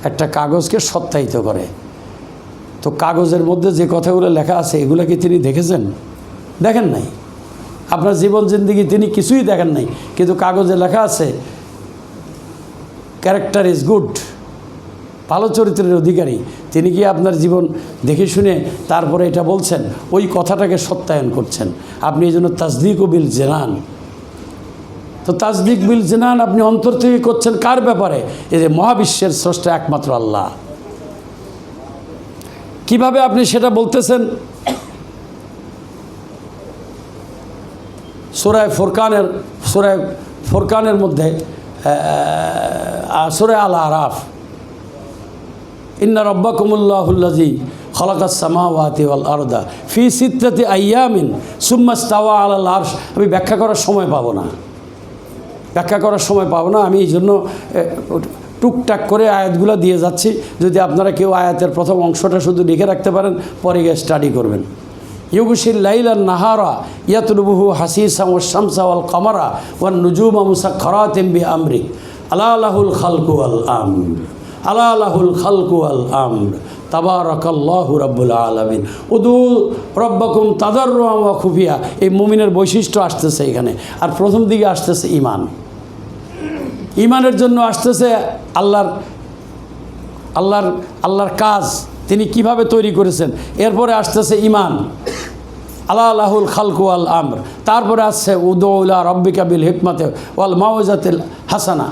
একটা কাগজকে সত্যায়িত করে। তো কাগজের মধ্যে যে কথাগুলো লেখা আছে এগুলো কি তিনি দেখেছেন? দেখেন নাই। আপনার জীবন জিন্দিগি তিনি কিছুই দেখেন নাই, কিন্তু কাগজে লেখা আছে ক্যারেক্টার ইজ গুড, ভালো চরিত্রের অধিকারী। তিনি কি আপনার জীবন দেখে শুনে তারপরে এটা বলছেন? ওই কথাটাকে সত্যায়ন করছেন আপনি। এই জন্য তাসদিক ও বিল জেনান। তো তাসদিক বিল জেনান আপনি অন্তর থেকে করছেন কার ব্যাপারে? এই যে মহাবিশ্বের স্রষ্টা একমাত্র আল্লাহ। কিভাবে আপনি সেটা বলতেছেন? সূরা ফুরকানের মধ্যে সূরা আল আরাফ, ইন্না রাব্বাকুমুল্লাহুল্লাযী খালাকাস সামাওয়াতি ওয়াল আরদা ফি সিত্তাতি আইয়ামিন সুম্মা ইসতাওয়া আলাল আরশ। আমি ব্যাখ্যা করার সময় পাবো না, আমি এই জন্য টুকটাক করে আয়াতগুলো দিয়ে যাচ্ছি। যদি আপনারা কেউ আয়াতের প্রথম অংশটা শুধু লিখে রাখতে পারেন, পরে গিয়ে স্টাডি করবেন। ইউগশিল লাইলা নাহারা ইয়াতলুবুহু হাসিসা ওয়াশ শামসা ওয়াল কামারা ওয়ান নুজুমা মুসাখখারাতিন বিআমরি আলা লাহুল খালকু ওয়াল আমর আলা লাহুল খালকু ওয়াল আমর তাবারাকাল্লাহু রাব্বুল আলামিন উদু রব্বাকুম তাদাররুআন ওয়া খুফিয়া। এই মুমিনের বৈশিষ্ট্য আসতেছে এখানে। আর প্রথম দিকে আসতেছে ইমানের জন্য আসতেছে আল্লাহর কাজ তিনি কিভাবে তৈরি করেছেন। এরপরে আসতেছে ইমান, আলা লাহুল খালকু ওয়াল আমর। তারপরে আসছে উদু ইলা রাব্বিকা বিল হিকমাতি ওয়াল মাউইজাতিল হাসানা,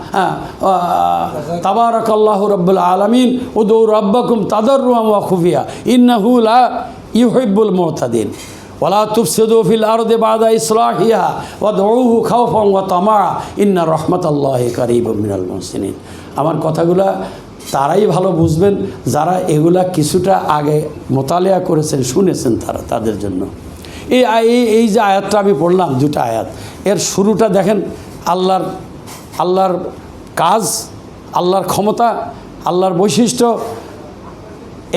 তাবারাকাল্লাহু রাব্বুল আলামিন উদু রাব্বাকুম তাদাররুআন ওয়া খুফিয়া ইন্নাহু লা ইউহিব্বুল মুতাদিন ওয়ালা তুফসিদু ফিল আরদি বাদা ইসলাহিহা ওয়াদউহু খাওফান ওয়া তামা ইন্না রাহমাতাল্লাহি কারীবুম মিনাল মুহসিনিন। আমার কথাগুলা তারাই ভালো বুঝবেন যারা এগুলা কিছুটা আগে মোতালেয়া করেছেন, শুনেছেন, তাদের জন্য। এই যে আয়াতটা আমি পড়লাম, দুটা আয়াত, এর শুরুটা দেখেন আল্লাহর কাজ, আল্লাহর ক্ষমতা, আল্লাহর বৈশিষ্ট্য।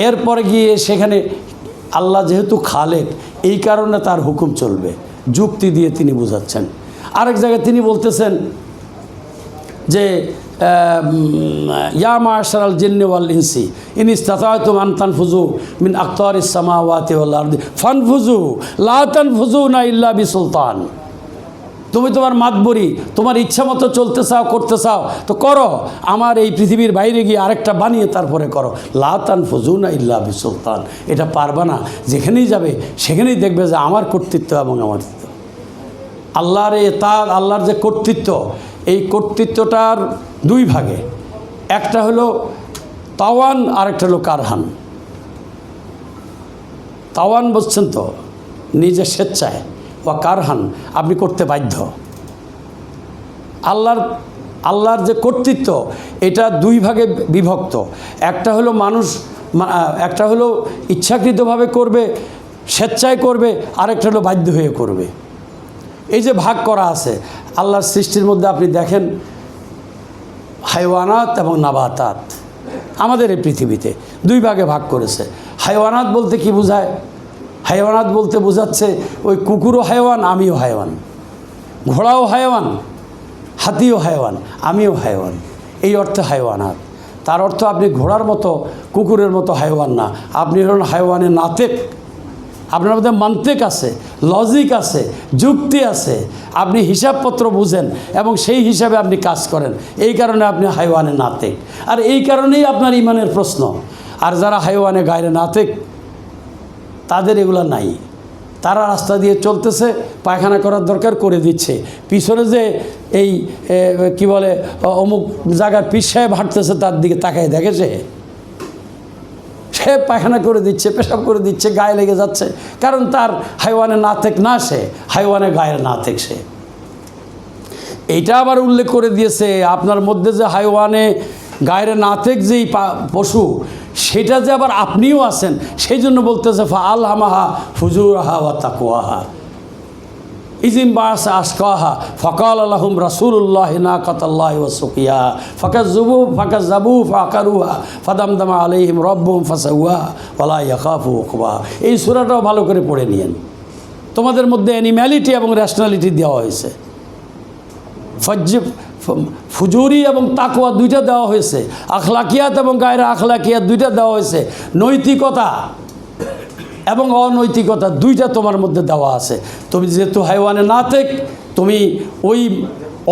এরপরে গিয়ে সেখানে আল্লাহ যেহেতু খালেক, এই কারণে তার হুকুম চলবে, যুক্তি দিয়ে তিনি বোঝাচ্ছেন। আরেক জায়গায় তিনি বলতেছেন যে ইয়া মাশারাল জিন্নি ওয়াল ইনসি ইন ইসতাতা'তুম আন তানফুযু মিন আকতারিস সামাওয়াতি ওয়াল আরদি ফানফুযু লা তানফুযুনা ইল্লা বিসুলতান। তুমি তোমার মাতবরি, তোমার ইচ্ছা মতো চলতে চাও, করতে চাও তো করো, আমার এই পৃথিবীর বাইরে গিয়ে আরেকটা বানিয়ে তারপরে করো। লা তানফুযুনা ইল্লা বিসুলতান। এটা পারবা না। যেখানেই যাবে সেখানেই দেখবে যে আমার কর্তৃত্ব এবং আমার আল্লাহর যে কর্তৃত্ব, এই কর্তৃত্বটার দুই ভাগে, একটা হলো তাওয়ান আর একটা হলো কারহান। তাওয়ান বলছেন তো নিজের স্বেচ্ছায়, বা কারহান আপনি করতে বাধ্য। আল্লাহর যে কর্তৃত্ব এটা দুই ভাগে বিভক্ত। একটা হলো একটা হলো ইচ্ছাকৃতভাবে করবে, স্বেচ্ছায় করবে, আরেকটা হলো বাধ্য হয়ে করবে। এই যে ভাগ করা আছে আল্লাহর সৃষ্টির মধ্যে, আপনি দেখেন হাইওয়ানাত এবং নাবাতাত আমাদের এই পৃথিবীতে দুই ভাগে ভাগ করেছে। হাইওয়ানাত বলতে কি বোঝায়? হাইওয়ানাত বলতে বোঝাচ্ছে ওই কুকুরও হাইওয়ান, আমিও হাইওয়ান, ঘোড়াও হাইওয়ান, হাতিও হাইওয়ান, আমিও হাইওয়ান, এই অর্থে হাইওয়ানাত। তার অর্থ আপনি ঘোড়ার মতো কুকুরের মতো হাইওয়ান না, আপনি হলেন হাইওয়ানে নাতেক। আপনার মধ্যে মান্তিক আছে, লজিক আছে, যুক্তি আছে, আপনি হিসাবপত্র বুঝেন এবং সেই হিসাবে আপনি কাজ করেন। এই কারণে আপনি হাইওয়ানে নাতেক, আর এই কারণেই আপনার ইমানের প্রশ্ন। আর যারা হাইওয়ানে গায়রে নাতেক তাদের এগুলো নাই। তারা রাস্তা দিয়ে চলতেছে, পায়খানা করার দরকার করে দিচ্ছে, পিছনে যে এই কি বলে অমুক জায়গার পীর সাহেব হাঁটতেছে তার দিকে তাকায় দেখেছে, সে পায়খানা করে দিচ্ছে, পেশাব করে দিচ্ছে, গায়ে লেগে যাচ্ছে, কারণ তার হাইওয়ানে নাতেক না, সে হাইওয়ানে গায়ের নাতেক। সে এইটা আবার উল্লেখ করে দিয়েছে আপনার মধ্যে যে হাইওয়ানে গায়ের নাতেক যেই পশু, সেটা যে আবার আপনিও আছেন, সেই জন্য বলতেছে ফাআলহামাহা ফুজুরাহা ওয়া তাকওয়াহা ইজিম বাস আসকাহা ফকাল আলাহুম রাসূলুল্লাহি নাকাতাল্লাহি ওয়া সুকিয়াহা ফাকাযযাবু ফাকারুহা ফাদামদামা আলাইহিম রাব্বুহুম ফাসাওয়া ওয়ালা ইয়াখাফু উকবা। এই সূরাটাও ভালো করে পড়ে নিয়েন। তোমাদের মধ্যে অ্যানিম্যালিটি এবং র্যাশনালিটি দেওয়া হয়েছে। ফুজুরি এবং তাকওয়া দুইটা দেওয়া হয়েছে, আখলাকিয়াত এবং গায়রা আখলাকিয়াত দুইটা দেওয়া হয়েছে, নৈতিকতা এবং অনৈতিকতা দুইটা তোমার মধ্যে দেওয়া আছে। তুমি যেহেতু হাইওয়ানে নাতেক, তুমি ওই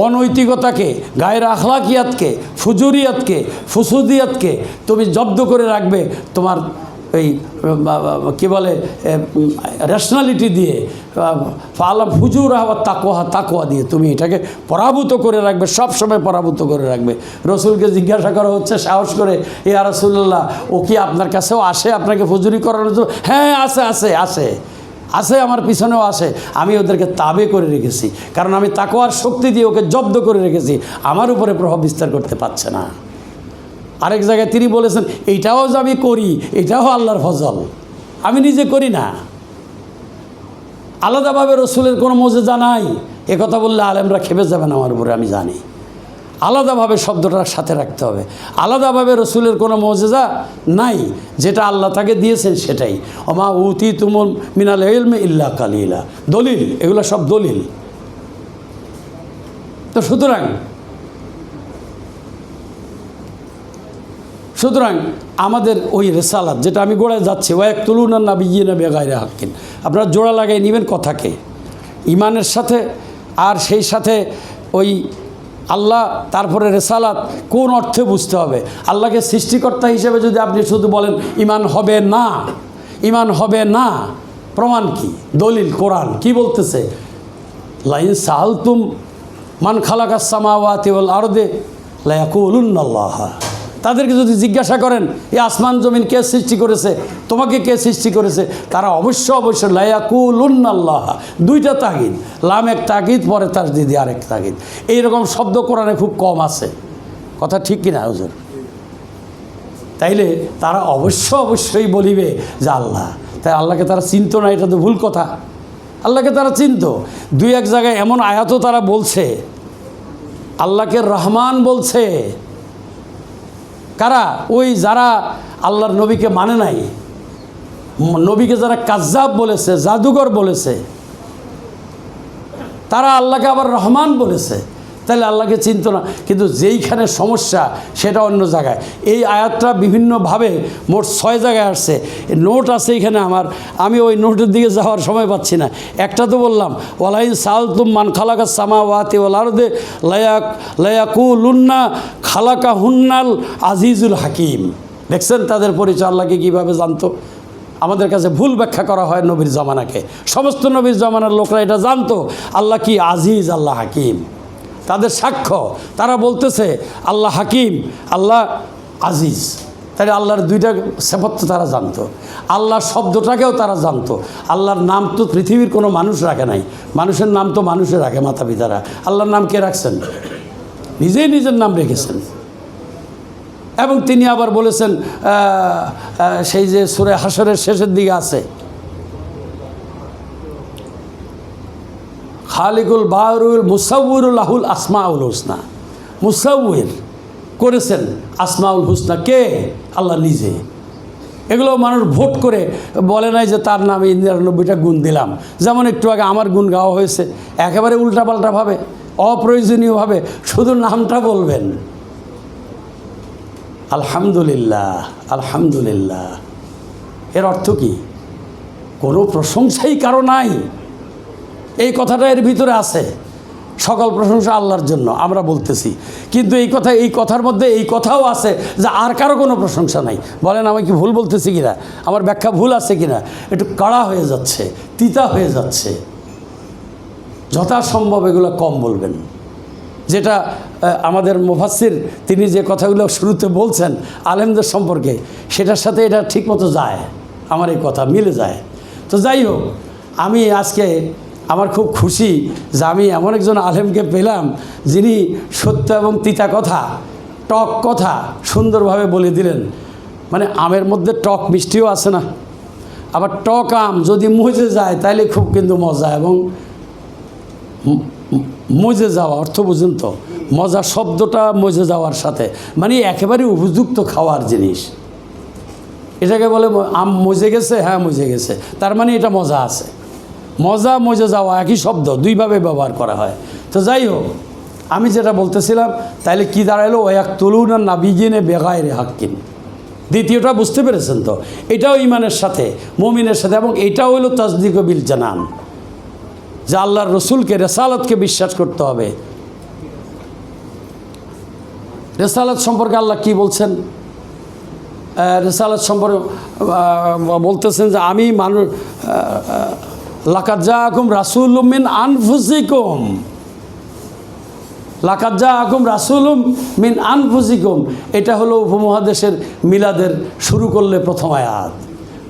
অনৈতিকতাকে, গায়ের আখলাকিয়াতকে, ফুজুরিয়াতকে, ফুসুদিয়াতকে তুমি জব্দ করে রাখবে তোমার এই কী বলে রেশনালিটি দিয়ে, আল্লাহ ফুজুর আবার তাকোয়া দিয়ে তুমি এটাকে পরাভূত করে রাখবে, সব সময় পরাভূত করে রাখবে। রসুলকে জিজ্ঞাসা করা হচ্ছে সাহস করে, ইয়া রাসূলুল্লাহ, ও কি আপনার কাছেও আসে আপনাকে ফুজুরি করানোর জন্য? হ্যাঁ, আসে, আমার পিছনেও আসে। আমি ওদেরকে তাবে করে রেখেছি, কারণ আমি তাকওয়ার শক্তি দিয়ে ওকে জব্দ করে রেখেছি, আমার উপরে প্রভাব বিস্তার করতে পারছে না। আরেক জায়গায় তিনি বলেছেন, এইটাও যে আমি করি, এটাও আল্লাহর ফজল, আমি নিজে করি না। আলাদাভাবে রসুলের কোনো মোজেজা নাই, একথা বললে আলেমরা খেপে যাবেন আমার উপরে, আমি জানি। আলাদাভাবে শব্দটার সাথে রাখতে হবে। আলাদাভাবে রসুলের কোনো মোজেজা নাই, যেটা আল্লাহ তাকে দিয়েছেন সেটাই। ওমা উতি তুমুল মিনাল ইলমি ইল্লা কালিলা, দলিল, এগুলো সব দলিল। তো সুতরাং আমাদের ওই রেসালাত, যেটা আমি গোড়ায় যাচ্ছি, ওয়াক তুলুনা নাবিয়িনা বেগাইরে হাক্কিন, আপনারা জোড়া লাগাই নেবেন কথাকে ইমানের সাথে, আর সেই সাথে ওই আল্লাহ, তারপরে রেসালাত কোন অর্থে বুঝতে হবে। আল্লাহকে সৃষ্টিকর্তা হিসেবে যদি আপনি শুধু বলেন ইমান হবে না, প্রমাণ কি? দলিল কোরআন কি বলতেছে? লাইন সাআলতুম মান খালাকাস সামাওয়াতি ওয়াল আরদে লায়াকুলুন্নাল্লাহ। তাদেরকে যদি জিজ্ঞাসা করেন এই আসমান জমিন কে সৃষ্টি করেছে, তোমাকে কে সৃষ্টি করেছে, তারা অবশ্য লায়াকুলুন্নাল্লাহ, দুইটা তাগিদ, লাম এক তাগিদ, পরে তার দিদি আরেক তাগিদ। এইরকম শব্দ কোরআনে খুব কম আছে, কথা ঠিক কিনা হুজুর? তাইলে তারা অবশ্যই বলিবে যে আল্লাহ। তাই আল্লাহকে তারা চিনতো না, এটা তো ভুল কথা। আল্লাহকে তারা চিনতো। দুই এক জায়গায় এমন আয়াতও তারা বলছে, আল্লাহকে রহমান বলছে। কারা? ওই যারা আল্লাহর নবীকে মানে নাই, নবীকে যারা কাজ্জাব বলেছে, জাদুঘর বলেছে, তারা আল্লাহকে আবার রহমান বলেছে। তাহলে আল্লাহকে চিনত না। কিন্তু যেইখানে সমস্যা সেটা অন্য জায়গায়। এই আয়াতটা বিভিন্নভাবে মোট 6 জায়গায় আসছে, নোট আছে এখানে আমার, আমি ওই নোটের দিকে যাওয়ার সময় পাচ্ছি না। একটা তো বললাম, ওয়ালাইন সাআলতুম মান খালাকাস সামাওয়াতি ওয়াল আরদে লায়াকুলুন্না খালাকাহুন্নাল আজিজুল হাকিম। দেখছেন তাদের পরিচয়, আল্লাহকে কীভাবে জানতো? আমাদের কাছে ভুল ব্যাখ্যা করা হয় নবীর জামানাকে। সমস্ত নবীর জামানার লোকরা এটা জানতো, আল্লাহ কি আজিজ, আল্লাহ হাকিম। তাদের সাক্ষ্য, তারা বলতেছে আল্লাহ হাকিম, আল্লাহ আজিজ। তাহলে আল্লাহর দুইটা সিফাত তারা জানতো, আল্লাহ শব্দটাকেও তারা জানতো। আল্লাহর নাম তো পৃথিবীর কোনো মানুষ রাখে নাই, মানুষের নাম তো মানুষে রাখে, মাতা পিতারা। আল্লাহর নাম কে রাখছেন? নিজেই নিজের নাম রেখেছেন। এবং তিনি আবার বলেছেন, সেই যে সূরা হাশরের শেষের দিকে আছে, খালিকুল বাহরুল মুসাউরুল লাহুল আসমাউল হুসনা, মুসাউর করেছেন আসমাউল হুসনা কে? আল্লাহ নিজে। এগুলো মানুষ ভোট করে বলে নাই যে তার নামে 99টা গুণ দিলাম। যেমন একটু আগে আমার গুণ গাওয়া হয়েছে, একেবারে উল্টাপাল্টাভাবে, অপ্রয়োজনীয়ভাবে শুধু নামটা বলবেন, আলহামদুলিল্লাহ আলহামদুলিল্লাহ। এর অর্থ কি? কোনো প্রশংসাই কারো নাই, এই কথাটা এর ভিতরে আছে। সকল প্রশংসা আল্লাহর জন্য আমরা বলতেছি, কিন্তু এই কথার মধ্যে এই কথাও আছে যে আর কারো কোনো প্রশংসা নাই। বলেন আমি কি ভুল বলতেছি কিনা, আমার ব্যাখ্যা ভুল আছে কিনা? একটু কড়া হয়ে যাচ্ছে, তিতা হয়ে যাচ্ছে। যথাসম্ভব এগুলো কম বলবেন। যেটা আমাদের মুফাসসির তিনি যে কথাগুলো শুরুতে বলছেন আলেমদের সম্পর্কে, সেটার সাথে এটা ঠিকমতো যায়, আমার এই কথা মিলে যায়। তো যাই হোক, আমি আজকে আমার খুব খুশি যে আমি এমন একজন আলেমকে পেলাম যিনি সত্য এবং তিতা কথা, টক কথা সুন্দরভাবে বলে দিলেন। মানে আমের মধ্যে টক মিষ্টিও আছে না, আবার টক আম যদি মজে যায় তাহলে খুব কিন্তু মজা, এবং মজে যাওয়া অর্থ বুঝুন তো, মজা শব্দটা মজে যাওয়ার সাথে মানে একেবারে উপযুক্ত খাওয়ার জিনিস। এটাকে বলে আম মজে গেছে, হ্যাঁ মজে গেছে, তার মানে এটা মজা আছে। মজা মজে যাওয়া একই শব্দ, দুইভাবে ব্যবহার করা হয়। তো যাই হোক, আমি যেটা বলতেছিলাম, তাইলে কি দাঁড়ালো, ওয়াক তুলুন আর নাবিগিনে বেগায়রে হাক্কিন। দ্বিতীয়টা বুঝতে পেরেছেন তো? এটাও ইমানের সাথে, মুমিনের সাথে, এবং এটাও হলো তাসদিক বিল জানান, যে আল্লাহর রসুলকে, রেসালাতকে বিশ্বাস করতে হবে। রেসালাত সম্পর্কে আল্লাহ কি বলছেন? রেসালাত সম্পর্কে বলতেছেন যে আমি মানুষ, লাকাদ জাআকুম রাসূলুম মিন আনফুসিকুম, লাকাদ জাআকুম রাসূলুম মিন আনফুসিকুম। এটা হলো উপমহাদেশের মিলাদের শুরু করলে প্রথম আয়াত।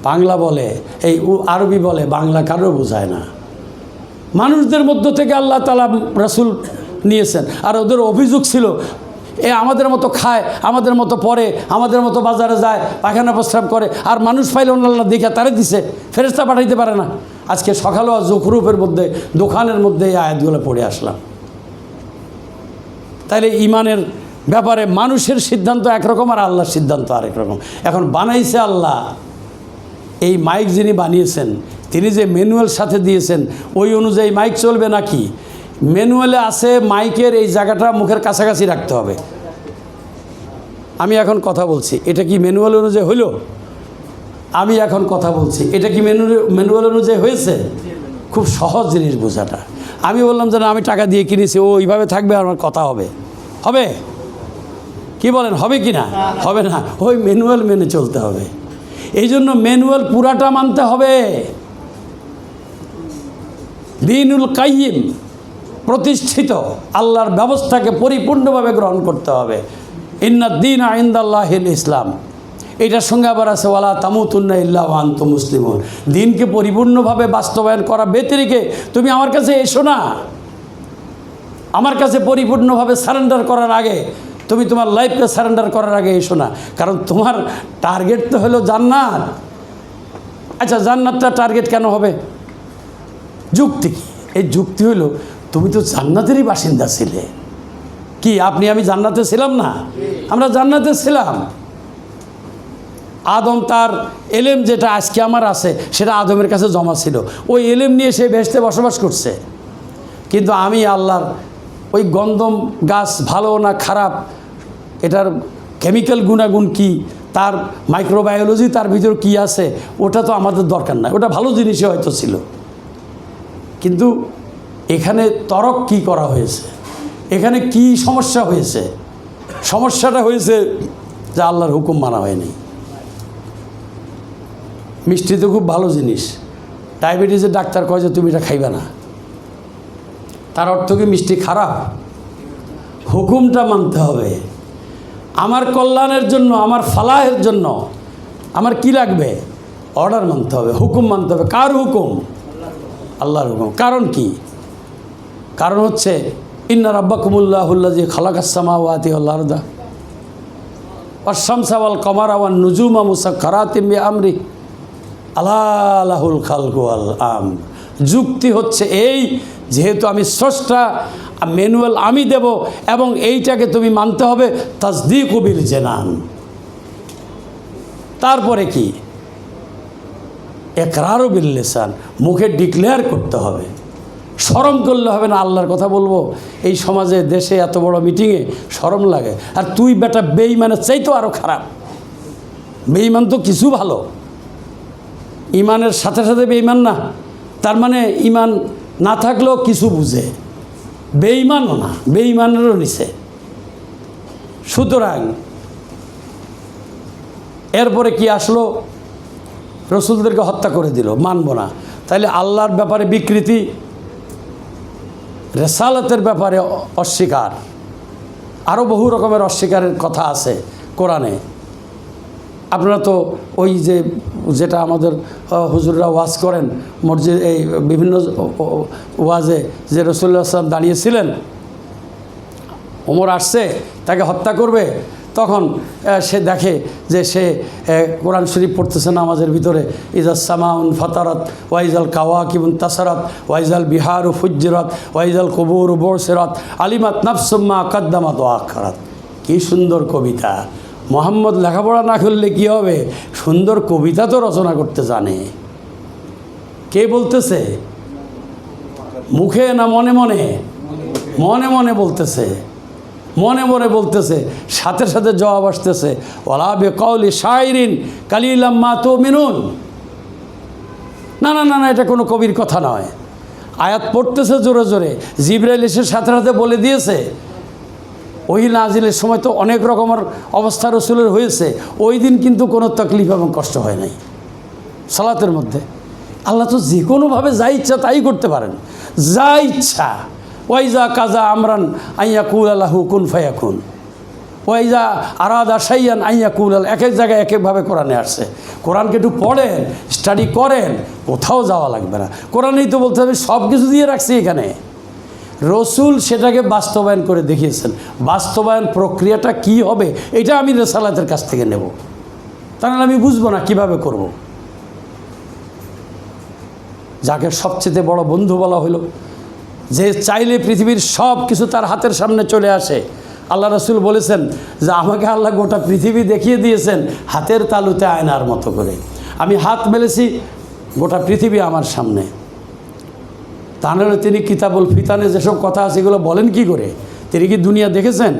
বাংলা বলে, এই আরবি বলে, বাংলা কারো বোঝায় না। মানুষদের মধ্য থেকে আল্লাহ তাআলা রাসূল নিয়েছেন। আর ওদের অভিযোগ ছিল, আমাদের মতো খায়, আমাদের মতো পড়ে, আমাদের মতো বাজারে যায়, পায়খানা প্রস্রাব করে, আর মানুষ পাইলে আল্লাহ দেখে তারে দিছে, ফেরেশতা পাঠাইতে পারে না। আজকে সকালেও জুখরুফের মধ্যে, দোকানের মধ্যে এই আয়াতগুলো পড়ে আসলাম। তাইলে ইমানের ব্যাপারে মানুষের সিদ্ধান্ত একরকম আর আল্লাহর সিদ্ধান্ত আরেক রকম। এখন বানাইছে আল্লাহ। এই মাইক যিনি বানিয়েছেন, তিনি যে ম্যানুয়াল সাথে দিয়েছেন, ওই অনুযায়ী মাইক চলবে নাকি? ম্যানুয়ালে আছে মাইকের এই জায়গাটা মুখের কাছাকাছি রাখতে হবে। আমি এখন কথা বলছি, এটা কি ম্যানুয়াল অনুযায়ী হইল? আমি এখন কথা বলছি, এটা কি ম্যানুয়াল অনুযায়ী হয়েছে? খুব সহজ জিনিস বোঝাটা। আমি বললাম যে না, আমি টাকা দিয়ে কিনেছি, ও এইভাবে থাকবে, আমার কথা হবে, হবে কি বলেন? হবে কি না? হবে না। ওই ম্যানুয়াল মেনে চলতে হবে। এই জন্য ম্যানুয়াল পুরাটা মানতে হবে। দীনুল কাইয়িম, প্রতিষ্ঠিত আল্লাহর ব্যবস্থাকে পরিপূর্ণভাবে গ্রহণ করতে হবে। ইন্নাদ দীনা ইনদাল্লাহিল ইসলাম। এটার সঙ্গে আবার আছে ওয়ালা তামুতুন্না ইল্লা ওয়া আনতুম মুসলিমুন। দিনকে পরিপূর্ণভাবে বাস্তবায়ন করা ব্যতিরেকে তুমি আমার কাছে এসো না। আমার কাছে পরিপূর্ণভাবে সারেন্ডার করার আগে, তুমি তোমার লাইফকে সারেন্ডার করার আগে এসো না। কারণ তোমার টার্গেট তো হলো জান্নাত। আচ্ছা, জান্নাতটা টার্গেট কেন হবে? যুক্তি কি? এই যুক্তি হইল, তুমি তো জান্নাতেরই বাসিন্দা ছিলে। কি আপনি আমি জান্নাতে ছিলাম না? আমরা জান্নাতে ছিলাম। আদম তার এলেম যেটা আজকে আমার আছে, সেটা আদমের কাছে জমা ছিল। ওই এলেম নিয়ে সে বেহেশতে বসবাস করছে। কিন্তু আমি আল্লাহর ওই গন্ধম গাছ ভালো না খারাপ, এটার কেমিক্যাল গুণাগুণ কি, তার মাইক্রোবায়োলজি তার ভিতর কি আছে, ওটা তো আমাদের দরকার নাই। ওটা ভালো জিনিসই হয়তো ছিল, কিন্তু এখানে তরক কি করা হয়েছে, এখানে কি সমস্যা হয়েছে? সমস্যাটা হয়েছে যে আল্লাহর হুকুম মানা হয়নি। মিষ্টি তো খুব ভালো জিনিস। ডায়াবেটিসের ডাক্তার কয় যে তুমি এটা খাইবে না, তার অর্থ কি মিষ্টি খারাপ? হুকুমটা মানতে হবে। আমার কল্যাণের জন্য, আমার ফালাহের জন্য আমার কি লাগবে? অর্ডার মানতে হবে, হুকুম মানতে হবে। কার হুকুম? আল্লাহর হুকুম। কারণ কি? কারণ হচ্ছে ইন্না রাব্বাকুমুল্লাহুল্লাযী খালাকাস সামাওয়াতি ওয়াল আরদা ওয়াশ শামসা ওয়াল কমারা ওয়ান নুজুমা মুসাখখারাতিম বিআমরি আলা লাহুল খালকু ওয়াল আমর। যুক্তি হচ্ছে এই, যেহেতু আমি স্রষ্টা, ম্যানুয়াল আমি দেব, এবং এইটাকে তুমি মানতে হবে তাসদীকু বিল জানান। তারপরে কি? ইকরারু বিল লিসান, মুখে ডিক্লেয়ার করতে হবে। শরম করলে হবে না। আল্লাহর কথা বলবো এই সমাজে, দেশে, এত বড় মিটিংয়ে শরম লাগে। আর তুই বেটা বেঈমানের চাইতো আরও খারাপ। বেঈমান তো কিছু ভালো, ইমানের সাথে সাথে বেঈমান না। তার মানে ইমান না থাকলেও কিছু বুঝে, বেঈমানও না, বেঈমানেরও নিচে। সুতরাং এরপরে কি আসলো? রসুলদেরকে হত্যা করে দিল, মানব না। তাইলে আল্লাহর ব্যাপারে বিকৃতি, রেসালাতের ব্যাপারে অস্বীকার, আরও বহু রকমের অস্বীকারের কথা আছে কোরআনে। আপনারা তো ওই যেটা আমাদের হুজুররা ওয়াজ করেন মসজিদ, এই বিভিন্ন ওয়াজে, যে রাসূলুল্লাহ সাল্লাল্লাহু আলাইহি ওয়াসাল্লাম দাঁড়িয়েছিলেন, ওমর আসছে তাকে হত্যা করবে, তখন সে দেখে যে সে কোরআন শরীফ পড়তেছে নামাজের ভিতরে, ইজাস সামাউন ফাতারাত ওয়াইজাল কাওয়াকিবুন তাসারাত ওয়াইজাল বিহারু ফুজ্জিরাত ওয়াইজাল কুবুরু বুসিরাত আলিমাত নাফসুম মা কাদ্দামাত ওয়া আখারাত। কী সুন্দর কবিতা! মোহাম্মদ লেখাপড়া না করলে কি হবে? সুন্দর কবিতা তো রচনা করতে জানে। কে বলতেছে? মুখে না মনে মনে? মনে মনে বলতেছে, মনে মনে বলতেছে, সাথে সাথে জবাব আসতেছে, ওয়ালা বিকাউলি শাইরিন কালিলাম মা তুমিনুন। না না না না, এটা কোনো কবির কথা নয়। আয়াত পড়তেছে জোরে জোরে, জিবরাইল এসে সাথে সাথে বলে দিয়েছে। ওই নাজিলের সময় তো অনেক রকমের অবস্থা রসুলের হয়েছে, ওই দিন কিন্তু কোনো তকলিফ এবং কষ্ট হয় নাই সালাতের মধ্যে। আল্লাহ তো যে কোনোভাবে যা ইচ্ছা তাই করতে পারেন, যা ইচ্ছা। ওয়াইজা কাজা আমরান আইয়া কুল আল্লাহু কুন ফায়াকুন, ওয়াইজা আরাদা সাইয়ান আইয়া কুল আল, এক এক জায়গায় এক একভাবে কোরআনে আসছে। কোরআনকে একটু পড়েন, স্টাডি করেন, কোথাও যাওয়া লাগবে না। কোরআনেই তো বলতে হবে, সব কিছু দিয়ে রাখছি এখানে। রসুল সেটাকে বাস্তবায়ন করে দেখিয়েছেন। বাস্তবায়ন প্রক্রিয়াটা কি হবে এটা আমি রেসালাতের কাছ থেকে নেব, তাহলে আমি বুঝবো না কিভাবে করব। যাকে সবচেয়ে বড় বন্ধু বলা হলো, যে চাইলে পৃথিবীর সব কিছু তার হাতের সামনে চলে আসে। আল্লাহ রসুল বলেছেন যে আমাকে আল্লাহ গোটা পৃথিবী দেখিয়ে দিয়েছেন হাতের তালুতে আয়নার মতো করে। আমি হাত মেলেছি, গোটা পৃথিবী আমার সামনে। তা নাহলে তিনি কিতাবুল ফিতানে যেসব কথা আছে এগুলো বলেন কি করে? তিনি কি দুনিয়া দেখেছেন?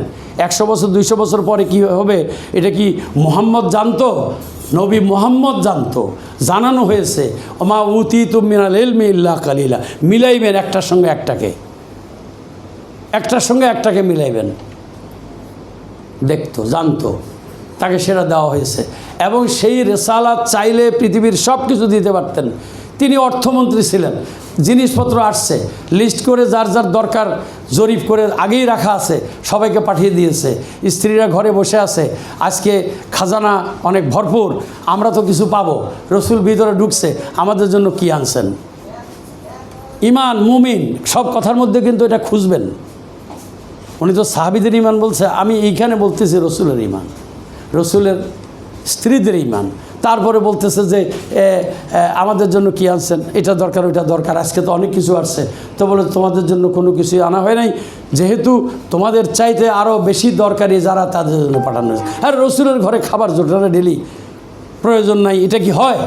100 বছর 200 বছর পরে কি হবে এটা কি মুহাম্মদ জানতো? নবী মুহাম্মদ জানতো, জানানো হয়েছে। ওমা উতিতুম মিনাল ইলমি ইল্লা কালিলা। মিলাইবেন একটার সঙ্গে একটাকে, একটার সঙ্গে একটাকে মিলাইবেন। দেখতো, জানতো, তাকে সেটা দেওয়া হয়েছে। এবং সেই রেসালাত চাইলে পৃথিবীর সব কিছু দিতে পারতেন। তিনি অর্থমন্ত্রী ছিলেন, জিনিসপত্র আসছে লিস্ট করে, যার যার দরকার জরিপ করে আগেই রাখা আছে, সবাইকে পাঠিয়ে দিয়েছে। স্ত্রীরা ঘরে বসে আছে, আজকে খাজানা অনেক ভরপুর, আমরা তো কিছু পাবো। রসুল ভিতরে ঢুকছে, আমাদের জন্য কি আনছেন? ইমান, মুমিন, সব কথার মধ্যে কিন্তু এটা খুঁজবেন। উনি তো সাহাবীদের ইমান বলছে, আমি এইখানে বলতেছি রসুলের ইমান, রসুলের স্ত্রীদের ইমান। তারপরে বলতেছে যে আমাদের জন্য কি আনছেন, এটা দরকার ওইটা দরকার। আজকে তো অনেক কিছু আসছে, তো বলে তোমাদের জন্য কোনো কিছুই আনা হয় নাই, যেহেতু তোমাদের চাইতে আরও বেশি দরকারি যারা, তাদের জন্য পাঠানো হয়েছে। আর রসুলের ঘরে খাবার জোটানো ডেলি প্রয়োজন নাই, এটা কি হয়?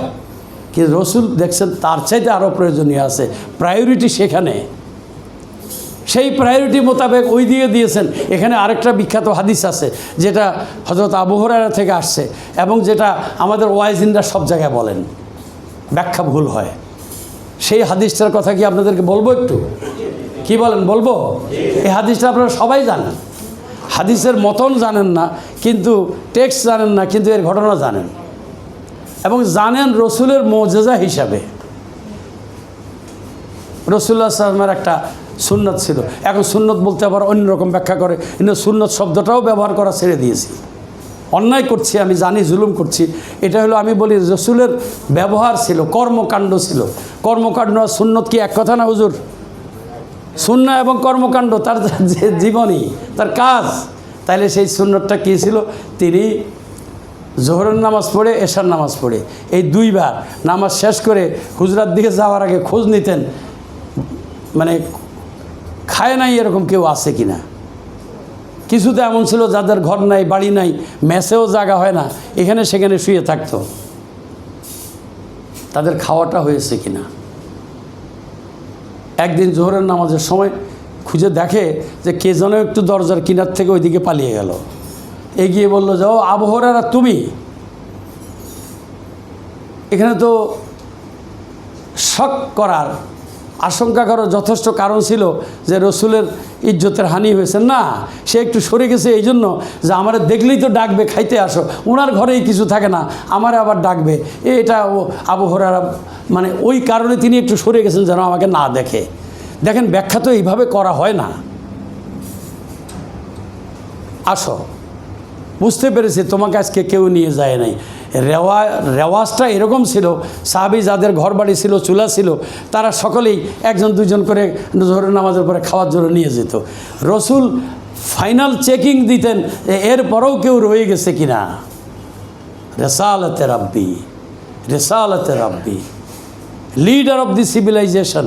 কিন্তু রসুল দেখছেন তার চাইতে আরও প্রয়োজনীয় আছে, প্রায়োরিটি সেখানে। সেই প্রায়োরিটি মোতাবেক ওই দিয়ে দিয়েছেন। এখানে আরেকটা বিখ্যাত হাদিস আছে, যেটা হযরত আবু হুরায়রা থেকে আসছে, এবং যেটা আমাদের ওয়াইজিনরা সব জায়গায় বলেন, ব্যাখ্যা ভুল হয়। সেই হাদিসটার কথা কি আপনাদেরকে বলবো একটু? কি বলেন, বলবো? এই হাদিসটা আপনারা সবাই জানেন, হাদিসের মতন জানেন না, কিন্তু টেক্সট জানেন না, কিন্তু এর ঘটনা জানেন, এবং জানেন রসুলের মুজিজা হিসাবে। রাসূলুল্লাহ সাল্লাল্লাহু আলাইহি ওয়াসাল্লামের একটা সুন্নত ছিল। এখন সুন্নত বলতে আবার অন্যরকম ব্যাখ্যা করে, কিন্তু সুন্নত শব্দটাও ব্যবহার করা ছেড়ে দিয়েছি। অন্যায় করছি, আমি জানি, জুলুম করছি। এটা হলো, আমি বলি রাসূলের ব্যবহার ছিল, কর্মকাণ্ড ছিল। কর্মকাণ্ড আর সুন্নত কি এক কথা না হুজুর? সুন্নাহ এবং কর্মকাণ্ড তার যে জীবনী, তার কাজ। তাইলে সেই সুন্নতটা কী ছিল? তিনি জোহরের নামাজ পড়ে, এশার নামাজ পড়ে, এই দুইবার নামাজ শেষ করে হুজরার দিকে যাওয়ার আগে খোঁজ নিতেন, মানে খায় নাই এরকম কেউ আছে কি না। কিছুতে এমন ছিল যাদের ঘর নাই, বাড়ি নাই, মেসেও জায়গা হয় না, এখানে সেখানে শুয়ে থাকতো, তাদের খাওয়াটা হয়েছে কি না। একদিন জোহরের নামাজের সময় খুঁজে দেখে যে কে যেন একটু দরজার কিনার থেকে ওইদিকে পালিয়ে গেল। এগিয়ে বলল যে, ও আবু হুরায়রা তুমি? এখানে তো শক করার, আশঙ্কা করার যথেষ্ট কারণ ছিল যে রসুলের ইজ্জতের হানি হয়েছে। না, সে একটু সরে গেছে এই জন্য যে আমার দেখলেই তো ডাকবে, খাইতে আসো, ওনার ঘরেই কিছু থাকে না, আমারে আবার ডাকবে, এটা ও আবু হুরায়রা, মানে ওই কারণে তিনি একটু সরে গেছেন যেন আমাকে না দেখে। দেখেন, ব্যাখ্যা তো এইভাবে করা হয় না। আসো, বুঝতে পেরেছি তোমাকে আজকে কেউ নিয়ে যায় নাই। রেওয়াজটা এরকম ছিল, সাহাবী যাদের ঘর বাড়ি ছিল, চুলা ছিল, তারা সকলেই একজন দুজন করে জোহরের নামাজের পরে খাওয়ার জন্য নিয়ে যেত। রসুল ফাইনাল চেকিং দিতেন এরপরেও কেউ রয়ে গেছে কিনা। রেসালাতে রাব্বি, রেসালাতে রাব্বি, leader of the civilisation,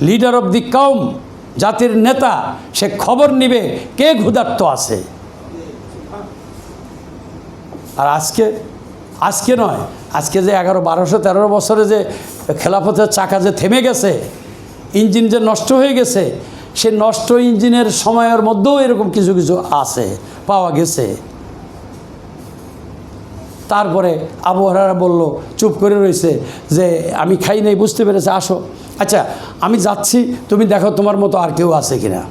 leader of the কওম, জাতির নেতা, সে খবর নিবে কে ক্ষুধার্ত আছে। আর আজকে নয়, আজকে যে 1100-1200-13 বছরে যে খেলাফতের চাকা যে থেমে গেছে, ইঞ্জিন যে নষ্ট হয়ে গেছে, সে নষ্ট ইঞ্জিনের সময়ের মধ্যেও এরকম কিছু কিছু আছে, পাওয়া গেছে। তারপরে আবু হুরায়রা বলল, চুপ করে রয়েছে যে আমি খাই নাই, বুঝতে পেরেছে, আসো, আচ্ছা আমি যাচ্ছি, তুমি দেখো তোমার মতো আর কেউ আছে কিনা।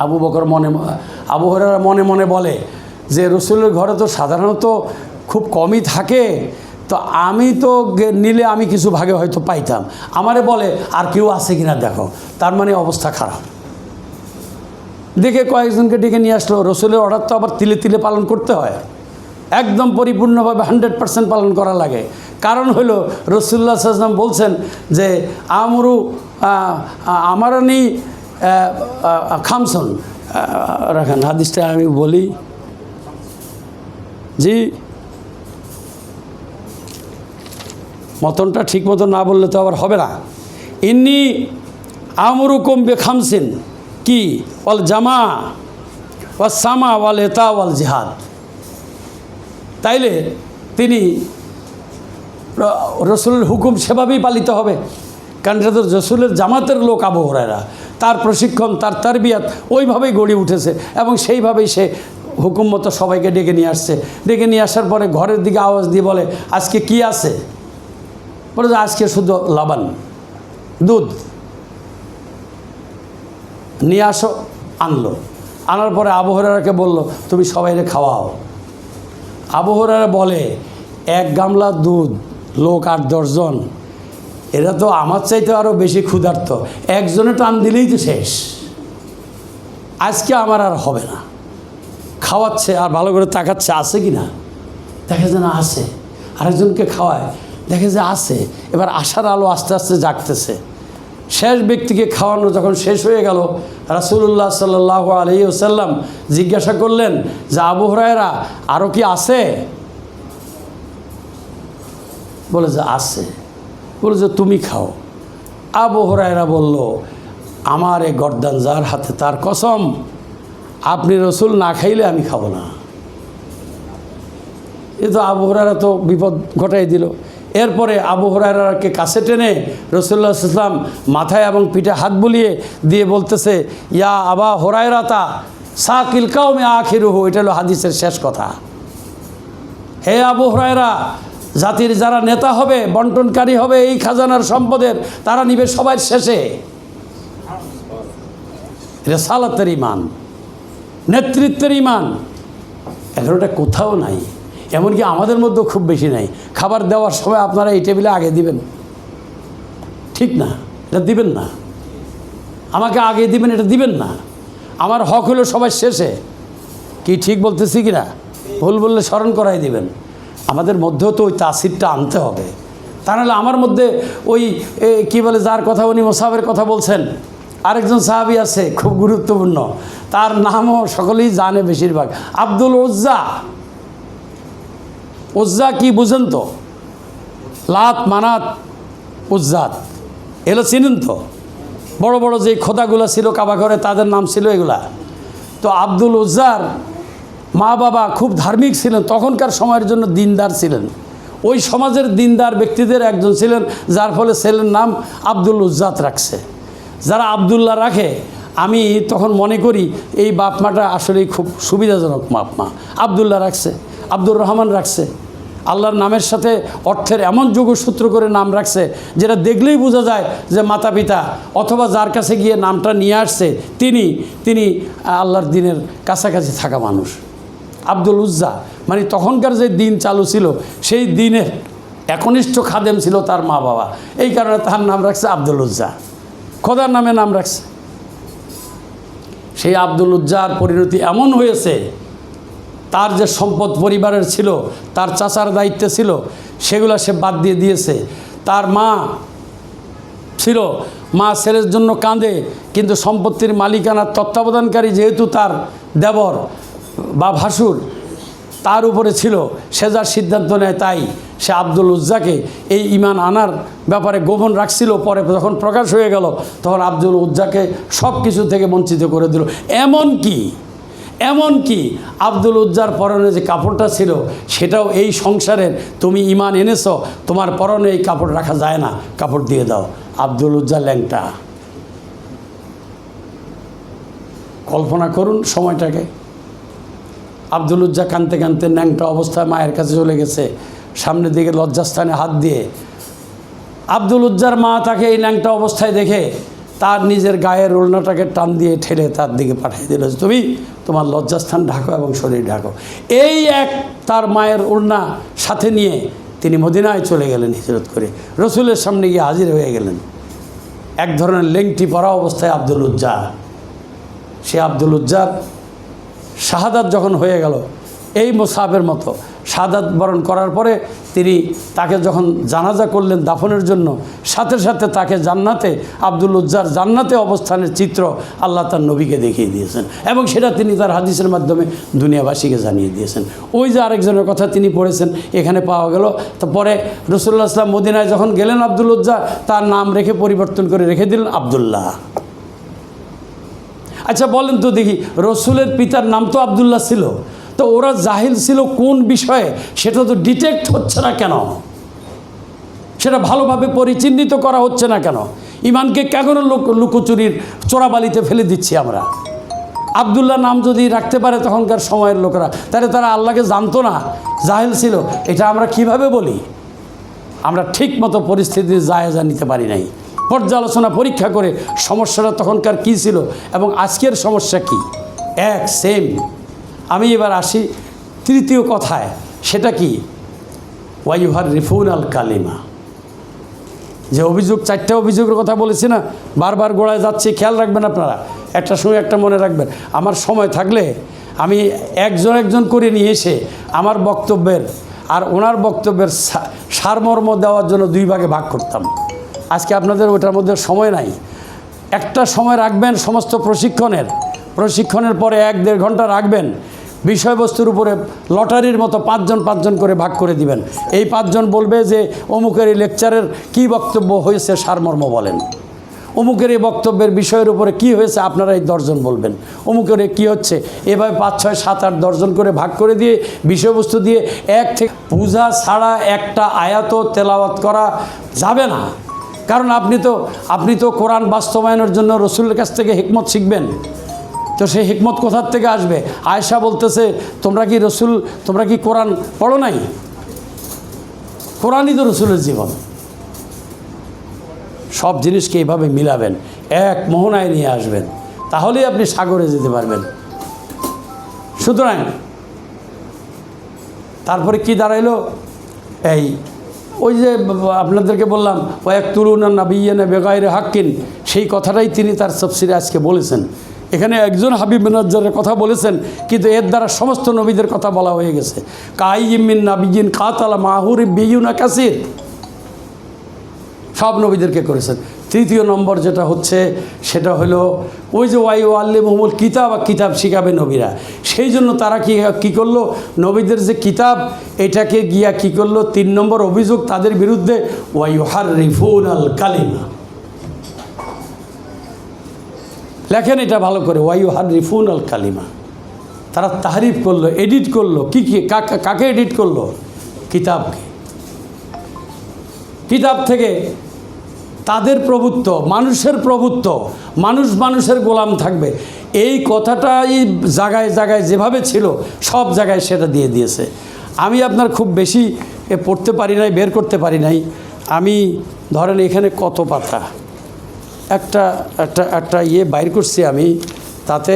আবু হুরায়রা মনে মনে বলে যে রসুলের ঘরে তো সাধারণত খুব কমই থাকে, তো আমি তো নিলে আমি কিছু ভাগে হয়তো পাইতাম, আমারে বলে আর কেউ আছে কিনা দেখো, তার মানে অবস্থা খারাপ। দেখে কয়েকজনকে ডেকে নিয়ে আসলো। রসুলের অর্ডার তো আবার তিলে তিলে পালন করতে হয়, একদম পরিপূর্ণভাবে 100% পালন করা লাগে। কারণ হলো রাসূলুল্লাহ সাল্লাল্লাহু আলাইহি ওয়াসাল্লাম বলছেন যে আমরু আমারানি খামসুন, রাখেন হাদিসটা আমি বলি, জি মতনটা ঠিক মতো না বললে তো আবার হবে না। ইন্নি আমরুকুম বিখামসিন, কি ওয়াল জামা ওয়াস সামা ওয়াল ইতা ওয়াল জিহাদ। তাইলে তিনি রসুলের হুকুম সেভাবেই পালিত হবে, কারণ এটা তো রসুলের জামাতের লোক আবু হুরায়রা, তার প্রশিক্ষণ, তার তারবিয়াত ওইভাবেই গড়ে উঠেছে এবং সেইভাবেই সে হুকুম মতো সবাইকে ডেকে নিয়ে আসছে। ডেকে নিয়ে আসার পরে ঘরের দিকে আওয়াজ দিয়ে বলে, আজকে কি আছে? বলে যে আজকে শুধু লবণ, দুধ নিয়ে আসো। আনলো, আনার পরে আবু হুরায়রাকে বলল, তুমি সবাইকে খাওয়াও। আবু হুরায়রা বলে, এক গামলা দুধ, লোক 8-10 জন, এরা তো আমার চাইতে আরও বেশি ক্ষুধার্ত, একজনে টান দিলেই তো শেষ, আজকে আমার আর হবে না। খাওয়াচ্ছে আর ভালো করে তাকাচ্ছে আছে কি না, দেখে যে না আছে। আরেকজনকে খাওয়ায়, দেখে যে আছে। এবার আশার আলো আস্তে আস্তে জাগতেছে। শেষ ব্যক্তিকে খাওয়ানো যখন শেষ হয়ে গেল, রাসূলুল্লাহ সাল্লাল্লাহু আলাইহি ওয়াসাল্লাম জিজ্ঞাসা করলেন যে আবু হুরায়রা আরও কি আছে? বলে যে আছে। বলে যে তুমি খাও। আবু হুরায়রা বলল, আমার এই গর্দান যার হাতে তার কসম, আপনি রসুল না খাইলে আমি খাবো না। এ তো আবু হুরায়রা তো বিপদ ঘটাই দিল। এরপরে আবু হুরায়রাকে কাছে টেনে রাসূলুল্লাহ সাল্লাল্লাহু আলাইহি ওয়াসাল্লাম মাথায় এবং পিঠে হাত বুলিয়ে দিয়ে বলতেছে, ইয়া আবা হুরায়রাতা সাকিল কাওমে আখিরুহু। এটা হলো হাদিসের শেষ কথা। হে আবু হুরায়রা, জাতির যারা নেতা হবে, বন্টনকারী হবে এই খাজানার সম্পদের, তারা নিবে সবার শেষে। রিসালাতের ঈমান, নেতৃত্বের ঈমান। এখন ওটা কোথাও নাই, এমনকি আমাদের মধ্যেও খুব বেশি নাই। খাবার দেওয়ার সময় আপনারা এই টেবিলে আগে দিবেন, ঠিক না? এটা দিবেন না। আমাকে আগে দিবেন, এটা দিবেন না। আমার হক হলো সবার শেষে। কি ঠিক বলতেছি কি না? ভুল বললে স্মরণ করাই দিবেন। আমাদের মধ্যেও তো ওই তাসিরটা আনতে হবে, তা নাহলে আমার মধ্যে ওই কি বলে, যার কথা উনি মুসাফের কথা বলছেন, আরেকজন সাহাবী আছে খুব গুরুত্বপূর্ণ, তার নামও সকলেই জানে বেশিরভাগ, আব্দুল উজ্জা। উজ্জা কি বুঝেন তো? লাত, মানাত, উজ্জাত, এগুলো চিনেন তো? বড় বড় যে খোদাগুলো ছিল কাবা ঘরে, তাদের নাম ছিল এগুলা। তো আব্দুল উজ্জার মা বাবা খুব ধার্মিক ছিলেন, তখনকার সময়ের জন্য দিনদার ছিলেন। ওই সমাজের দিনদার ব্যক্তিদের একজন ছিলেন, যার ফলে ছেলের নাম আব্দুল উজ্জাত রাখছে। যারা আবদুল্লাহ রাখে, আমি তখন মনে করি এই বাপ মাটা আসলেই খুব সুবিধাজনক বাপ মা। আবদুল্লাহ রাখছে, আব্দুর রহমান রাখছে, আল্লাহর নামের সাথে অর্থের এমন যোগসূত্র করে নাম রাখছে যেটা দেখলেই বোঝা যায় যে মাতা পিতা অথবা যার কাছে গিয়ে নামটা নিয়ে আসছে তিনি আল্লাহর দিনের কাছাকাছি থাকা মানুষ। আব্দুল উজ্জা মানে তখনকার যে দিন চালু ছিল, সেই দিনের একনিষ্ঠ খাদেম ছিল তার মা বাবা, এই কারণে তার নাম রাখছে আব্দুল উজ্জা, খোদার নামে নাম রাখছে। সেই আব্দুল উজ্জার পরিণতি এমন হয়েছে, তার যে সম্পদ পরিবারের ছিল, তার চাচার দায়িত্বে ছিল, সেগুলো সে বাদ দিয়ে দিয়েছে। তার মা ছিল, মা ছেলের জন্য কাঁদে, কিন্তু সম্পত্তির মালিকানার তত্ত্বাবধানকারী যেহেতু তার দেবর বা ভাসুর তার উপরে ছিল, সে যার সিদ্ধান্ত নেয়, তাই সে আব্দুল উজ্জাকে এই ঈমান আনার ব্যাপারে গোপন রাখছিল। পরে যখন প্রকাশ হয়ে গেল, তখন আব্দুল উজ্জাকে সব কিছু থেকে বঞ্চিত করে দিল। এমনকি আব্দুল উজ্জার পরনে যে কাপড়টা ছিল, সেটাও এই সংসারের, তুমি ঈমান এনেছো, তোমার পরনে এই কাপড় রাখা যায় না, কাপড় দিয়ে দাও। আব্দুল উজ্জা ল্যাংটা, কল্পনা করুন সময়টাকে। আব্দুল উজ্জা কাঁদতে কাঁদতে ন্যাংটা অবস্থায় মায়ের কাছে চলে গেছে, সামনের দিকে লজ্জাস্থানে হাত দিয়ে। আব্দুল উজ্জার মা তাকে এই ন্যাংটা অবস্থায় দেখে তার নিজের গায়ের ওড়নাটাকে টান দিয়ে ঠেলে তার দিকে পাঠিয়ে দিল, তুমি তোমার লজ্জাস্থান ঢাকো এবং শরীর ঢাকো। এই এক তার মায়ের ওড়না সাথে নিয়ে তিনি মদিনায় চলে গেলেন হিজরত করে, রসুলের সামনে গিয়ে হাজির হয়ে গেলেন। এক ধরনের লেংটি পরা অবস্থায় আব্দুল উজ্জা। সে আব্দুল উজ্জার শাহাদাত যখন হয়ে গেল, এই মুসাবের মতো শাহাদাত বরণ করার পরে তিনি তাকে যখন জানাজা করলেন দাফনের জন্য, সাথে সাথে তাকে জান্নাতে, আব্দুল উজ্জার জান্নাতে অবস্থানের চিত্র আল্লাহ তার নবীকে দেখিয়ে দিয়েছেন এবং সেটা তিনি তার হাদিসের মাধ্যমে দুনিয়াবাসীকে জানিয়ে দিয়েছেন। ওই যে আরেকজনের কথা তিনি পড়েছেন এখানে পাওয়া গেল। তো পরে রাসূলুল্লাহ সাল্লাল্লাহু আলাইহি ওয়াসাল্লাম মদিনায় যখন গেলেন আব্দুল উজ্জা তার নাম রেখে পরিবর্তন করে রেখে দিলেন আব্দুল্লাহ। আচ্ছা বলেন তো দেখি, রসুলের পিতার নাম তো আব্দুল্লাহ ছিল, তো ওরা জাহিল ছিল কোন বিষয়ে সেটা তো ডিটেক্ট হচ্ছে না কেন? সেটা ভালোভাবে পরিচিহ্নিত করা হচ্ছে না কেন? ইমানকে কেন লুকোচুরির চোরাবালিতে ফেলে দিচ্ছি আমরা? আব্দুল্লাহ নাম যদি রাখতে পারে তখনকার সময়ের লোকেরা, তাহলে তারা আল্লাহকে জানতো না, জাহিল ছিল, এটা আমরা কিভাবে বলি? আমরা ঠিক মতো পরিস্থিতির জায়গা নিতে পারি নাই। পর্যালোচনা পরীক্ষা করে সমস্যাটা তখনকার কী ছিল এবং আজকের সমস্যা কি, এক সেম। আমি এবার আসি তৃতীয় কথায়, সেটা কি? ওয়াইহার রিফুন আল কালিমা। যে অভিযোগ, চারটা অভিযোগের কথা বলেছি না, বারবার গোড়ায় যাচ্ছি, খেয়াল রাখবেন আপনারা, একটা সময় একটা মনে রাখবেন। আমার সময় থাকলে আমি একজন করে নিয়ে এসে আমার বক্তব্যের আর ওনার বক্তব্যের সারমর্ম দেওয়ার জন্য দুই ভাগে ভাগ করতাম। আজকে আপনাদের ওটার মধ্যে সময় নাই। একটা সময় রাখবেন সমস্ত প্রশিক্ষণের পরে 1-1.5 ঘন্টা রাখবেন, বিষয়বস্তুর উপরে লটারির মতো 5জন করে ভাগ করে দিবেন। এই 5 জন বলবে যে অমুকের এই লেকচারের কী বক্তব্য হয়েছে সারমর্ম বলেন, অমুকের এই বক্তব্যের বিষয়ের উপরে কি হয়েছে আপনারা এই 10 জন বলবেন, অমুকের কি হচ্ছে, এভাবে 5, 6, 7, 8, 10 জন করে ভাগ করে দিয়ে বিষয়বস্তু দিয়ে এক থেকে পূজা ছাড়া একটা আয়াত তেলাওয়াত করা যাবে না। কারণ আপনি তো কোরআন বাস্তবায়নের জন্য রসুলের কাছ থেকে হিকমত শিখবেন, তো সেই হিকমত কোথার থেকে আসবে? আয়েশা বলতেছে, তোমরা কি কোরআন পড়ো নাই? কোরআনই তো রসুলের জীবন। সব জিনিসকে এইভাবে মিলাবেন, এক মোহনায় নিয়ে আসবেন, তাহলেই আপনি সাগরে যেতে পারবেন। সুতরাং তারপরে কি দাঁড়াইলো? ওই যে আপনাদেরকে বললাম ওয়ায়াকতুলুনা নাবিয়্যানা বিগাইরি হাক্কিন, সেই কথাটাই তিনি তার তাফসীরে আজকে বলেছেন। এখানে একজন হাবিব নাজ্জারের কথা বলেছেন, কিন্তু এর দ্বারা সমস্ত নবীদের কথা বলা হয়ে গেছে। কাইয়্যিম মিন নাবিয়্যিন কাতালা মা'হু রিব্বিয়্যুনা কাসীর, সব নবীদেরকে করেছেন। তৃতীয় নম্বর যেটা হচ্ছে সেটা হলো ওই যে ওয়াইউআল্লিমুহুমুল কিতাব, কিতাব শিখাবে নবীরা, সেই জন্য তারা কী করলো? নবীদের যে কিতাব এটাকে গিয়া কী করলো? 3 নম্বর অভিযোগ তাদের বিরুদ্ধে, ওয়াইউহাররিফুন আল কালিমা। লেখেন এটা ভালো করে, ওয়াইউহাররিফুন আল কালিমা। তারা তাহরিফ করলো, এডিট করলো। কাকে এডিট করলো? কিতাবকে। কিতাব থেকে তাদের প্রভুত্ব, মানুষের প্রভুত্ব, মানুষের গোলাম থাকবে, এই কথাটা এই জায়গায় জায়গায় যেভাবে ছিল সব জায়গায় সেটা দিয়ে দিয়েছে। আমি আপনার খুব বেশি পড়তে পারি নাই, বের করতে পারি নাই। আমি ধরেন এখানে কত পাতা, একটা বাইর করছি আমি, তাতে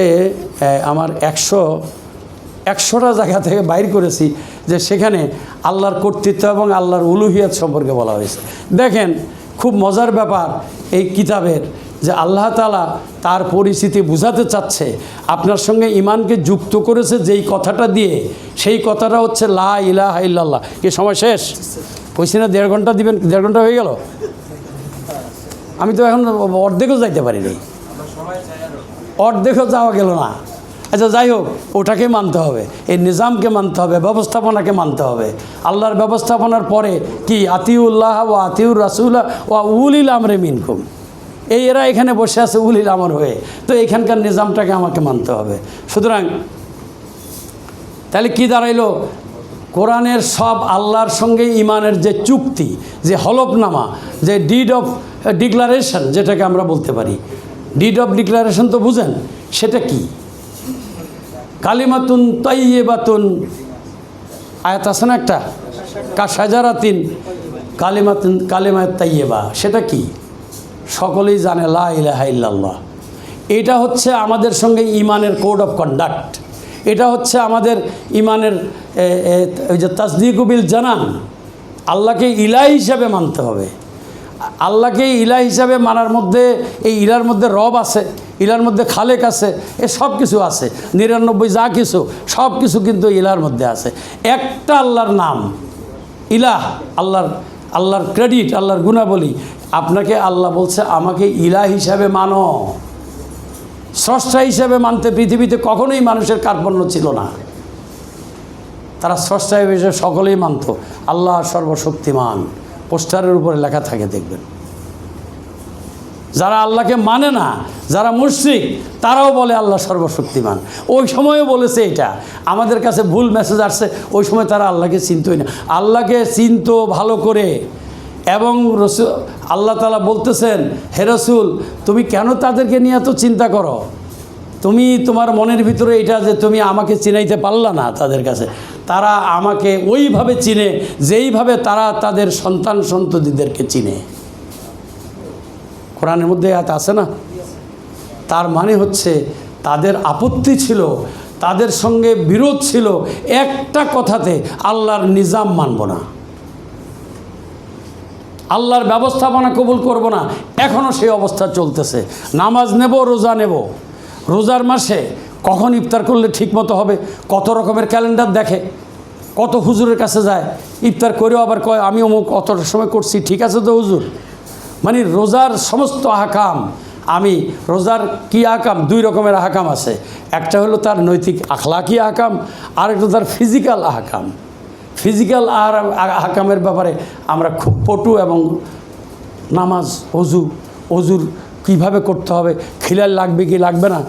আমার 100টা জায়গা থেকে বাইর করেছি যে সেখানে আল্লাহর কর্তৃত্ব এবং আল্লাহর উলুহিয়াত সম্পর্কে বলা হয়েছে। দেখেন খুব মজার ব্যাপার এই কিতাবের, যে আল্লাহ তাআলা তার পরিস্থিতি বুঝাতে চাচ্ছে, আপনার সঙ্গে ইমানকে যুক্ত করেছে যেই কথাটা দিয়ে, সেই কথাটা হচ্ছে লা ইলাহা ইল্লাল্লাহ। কি সময় শেষ? কইছি না 1.5 ঘন্টা দিবেন, 1.5 ঘন্টা হয়ে গেল। আমি তো এখন অর্ধেকও যাইতে পারি নাই, অর্ধেকও যাওয়া গেল না। আচ্ছা যাই হোক, ওটাকে মানতে হবে, এই নিজামকে মানতে হবে, ব্যবস্থাপনাকে মানতে হবে। আল্লাহর ব্যবস্থাপনার পরে কি? আতিউল্লাহ ওয়া আতিউর রাসূলা ওয়া উলিল আমরি মিনকুম, এরা এখানে বসে আছে উলিল আমর হয়ে, তো এখানকার নিজামটাকে আমাকে মানতে হবে। সুতরাং তাহলে কি দাঁড়াইলো? কোরআনের সব আল্লাহর সঙ্গে ইমানের যে চুক্তি, যে হলফনামা, যে ডিড অফ ডিক্লারেশন যেটাকে আমরা বলতে পারি, ডিড অফ ডিক্লারেশন তো বুঝেন, সেটা কি? কালিমাতুন তাইয়্যিবাতুন, আয়াত আছে না একটা, কাশাজারাতিন কালিমাত তাইয়্যিবা, সেটা কি? সকলেই জানে, লা ইলাহা ইল্লাল্লাহ। এটা হচ্ছে আমাদের সঙ্গে ইমানের কোড অফ কন্ডাক্ট। এটা হচ্ছে আমাদের ইমানের ওই যে তাসদিকু বিল জানান, আল্লাহকে ইলাহ হিসাবে মানতে হবে। আল্লাহকে ইলাহ হিসাবে মানার মধ্যে এই ইলার মধ্যে রব আছে, ইলার মধ্যে খালেক আছে, এ সব কিছু আছে, 99 যা কিছু সব কিছু কিন্তু ইলার মধ্যে আছে। একটা আল্লাহর নাম ইলাহ, আল্লাহর ক্রেডিট, আল্লাহর গুণাবলী। আপনাকে আল্লাহ বলছে আমাকে ইলাহ হিসাবে মানো। স্রষ্টা হিসাবে মানতে পৃথিবীতে কখনোই মানুষের কার্পণ্য ছিল না। তারা স্রষ্টা হিসেবে সকলেই মানত। আল্লাহ সর্বশক্তিমান, পোস্টারের উপরে লেখা থাকে দেখবেন। যারা আল্লাহকে মানে না, যারা মুশরিক, তারাও বলে আল্লাহ সর্বশক্তিমান। ওই সময়ও বলেছে এটা। আমাদের কাছে ভুল মেসেজ আসছে, ওই সময় তারা আল্লাহকে চিনতই না। আল্লাহকে চিনত ভালো করে। এবং রসুল আল্লাহ তাআলা বলতেছেন, হে রাসূল, তুমি কেন তাদেরকে নিয়ে এত চিন্তা করো? তুমি তোমার মনের ভিতরে এটা যে তুমি আমাকে চিনাইতে পারলা না তাদের কাছে, তারা আমাকে ওইভাবে চিনে যেইভাবে তারা তাদের সন্তান সন্ততিদেরকে চিনে। কোরআনের মধ্যে আয়াত আছে না? তার মানে হচ্ছে তাদের আপত্তি ছিল, তাদের সঙ্গে বিরোধ ছিল একটা কথাতে, আল্লাহর নিজাম মানব না, আল্লাহর ব্যবস্থাপনা কবুল করব না। এখনও সেই অবস্থা চলতেছে। নামাজ নেব, রোজা নেব, রোজার মাসে কখন ইফতার করলে ঠিকমতো হবে, কত রকমের ক্যালেন্ডার দেখে, কত হুজুরের কাছে যায়, ইফতার করেও আবার কয় আমি অমুক অতটার সময় করছি, ঠিক আছে তো হুজুর। মানে রোজার সমস্ত আহকাম, আমি রোজার কি আহকাম, দুই রকমের আহকাম আছে। একটা হলো তার নৈতিক আখলাকি আহকাম, আর একটা তার ফিজিক্যাল আহকাম। ফিজিক্যাল আহকামের ব্যাপারে আমরা খুব পটু। এবং নামাজ, অজুর কিভাবে করতে হবে, খিলাল লাগবে কি লাগবে না,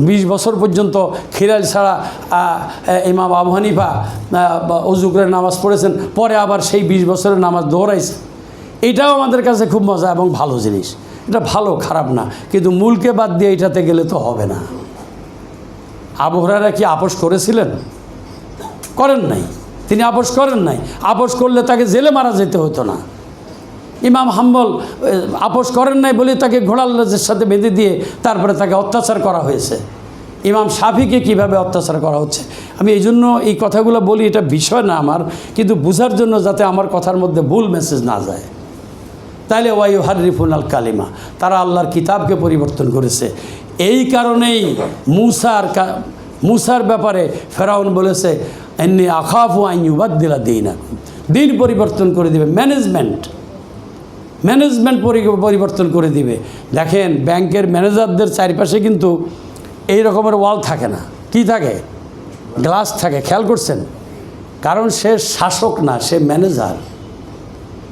20 বছর পর্যন্ত খিলাল ছাড়া ইমাম আবু হানিফা অজু করে নামাজ পড়েছেন, পরে আবার সেই 20 বছরের নামাজ দৌড়াইছে। এটাও আমাদের কাছে খুব মজা এবং ভালো জিনিস। এটা ভালো, খারাপ না, কিন্তু মূলকে বাদ দিয়ে এটাতে গেলে তো হবে না। আবু হুরায়রা কি আপোস করেছিলেন? করেন নাই। তিনি আপোস করেন নাই। আপোস করলে তাকে জেলে মারা যেতে হতো না। ইমাম হাম্বল আপোস করেন নাই বলে তাকে ঘোড়ার লেজের সাথে বেঁধে দিয়ে তারপরে তাকে অত্যাচার করা হয়েছে। ইমাম শাফিকে কিভাবে অত্যাচার করা হচ্ছে, আমি এই জন্য এই কথাগুলো বলি, এটা বিষয় না আমার, কিন্তু বোঝার জন্য যাতে আমার কথার মধ্যে ভুল মেসেজ না যায়। তাইলে ওয়াইহারিফুনাল কালিমা, তারা আল্লাহর কিতাবকে পরিবর্তন করেছে। এই কারণেই মুসার ব্যাপারে ফেরাউন বলেছে, এন্নি আখাফু আন ইউবাদদিলা দীনাকুম, দিন পরিবর্তন করে দিবে, ম্যানেজমেন্ট পরিবর্তন করে দিবে। দেখেন, ব্যাংকের ম্যানেজারদের চারিপাশে কিন্তু এই রকমের ওয়াল থাকে না, কি থাকে? গ্লাস থাকে। খেয়াল করছেন? কারণ সে শাসক না, সে ম্যানেজার।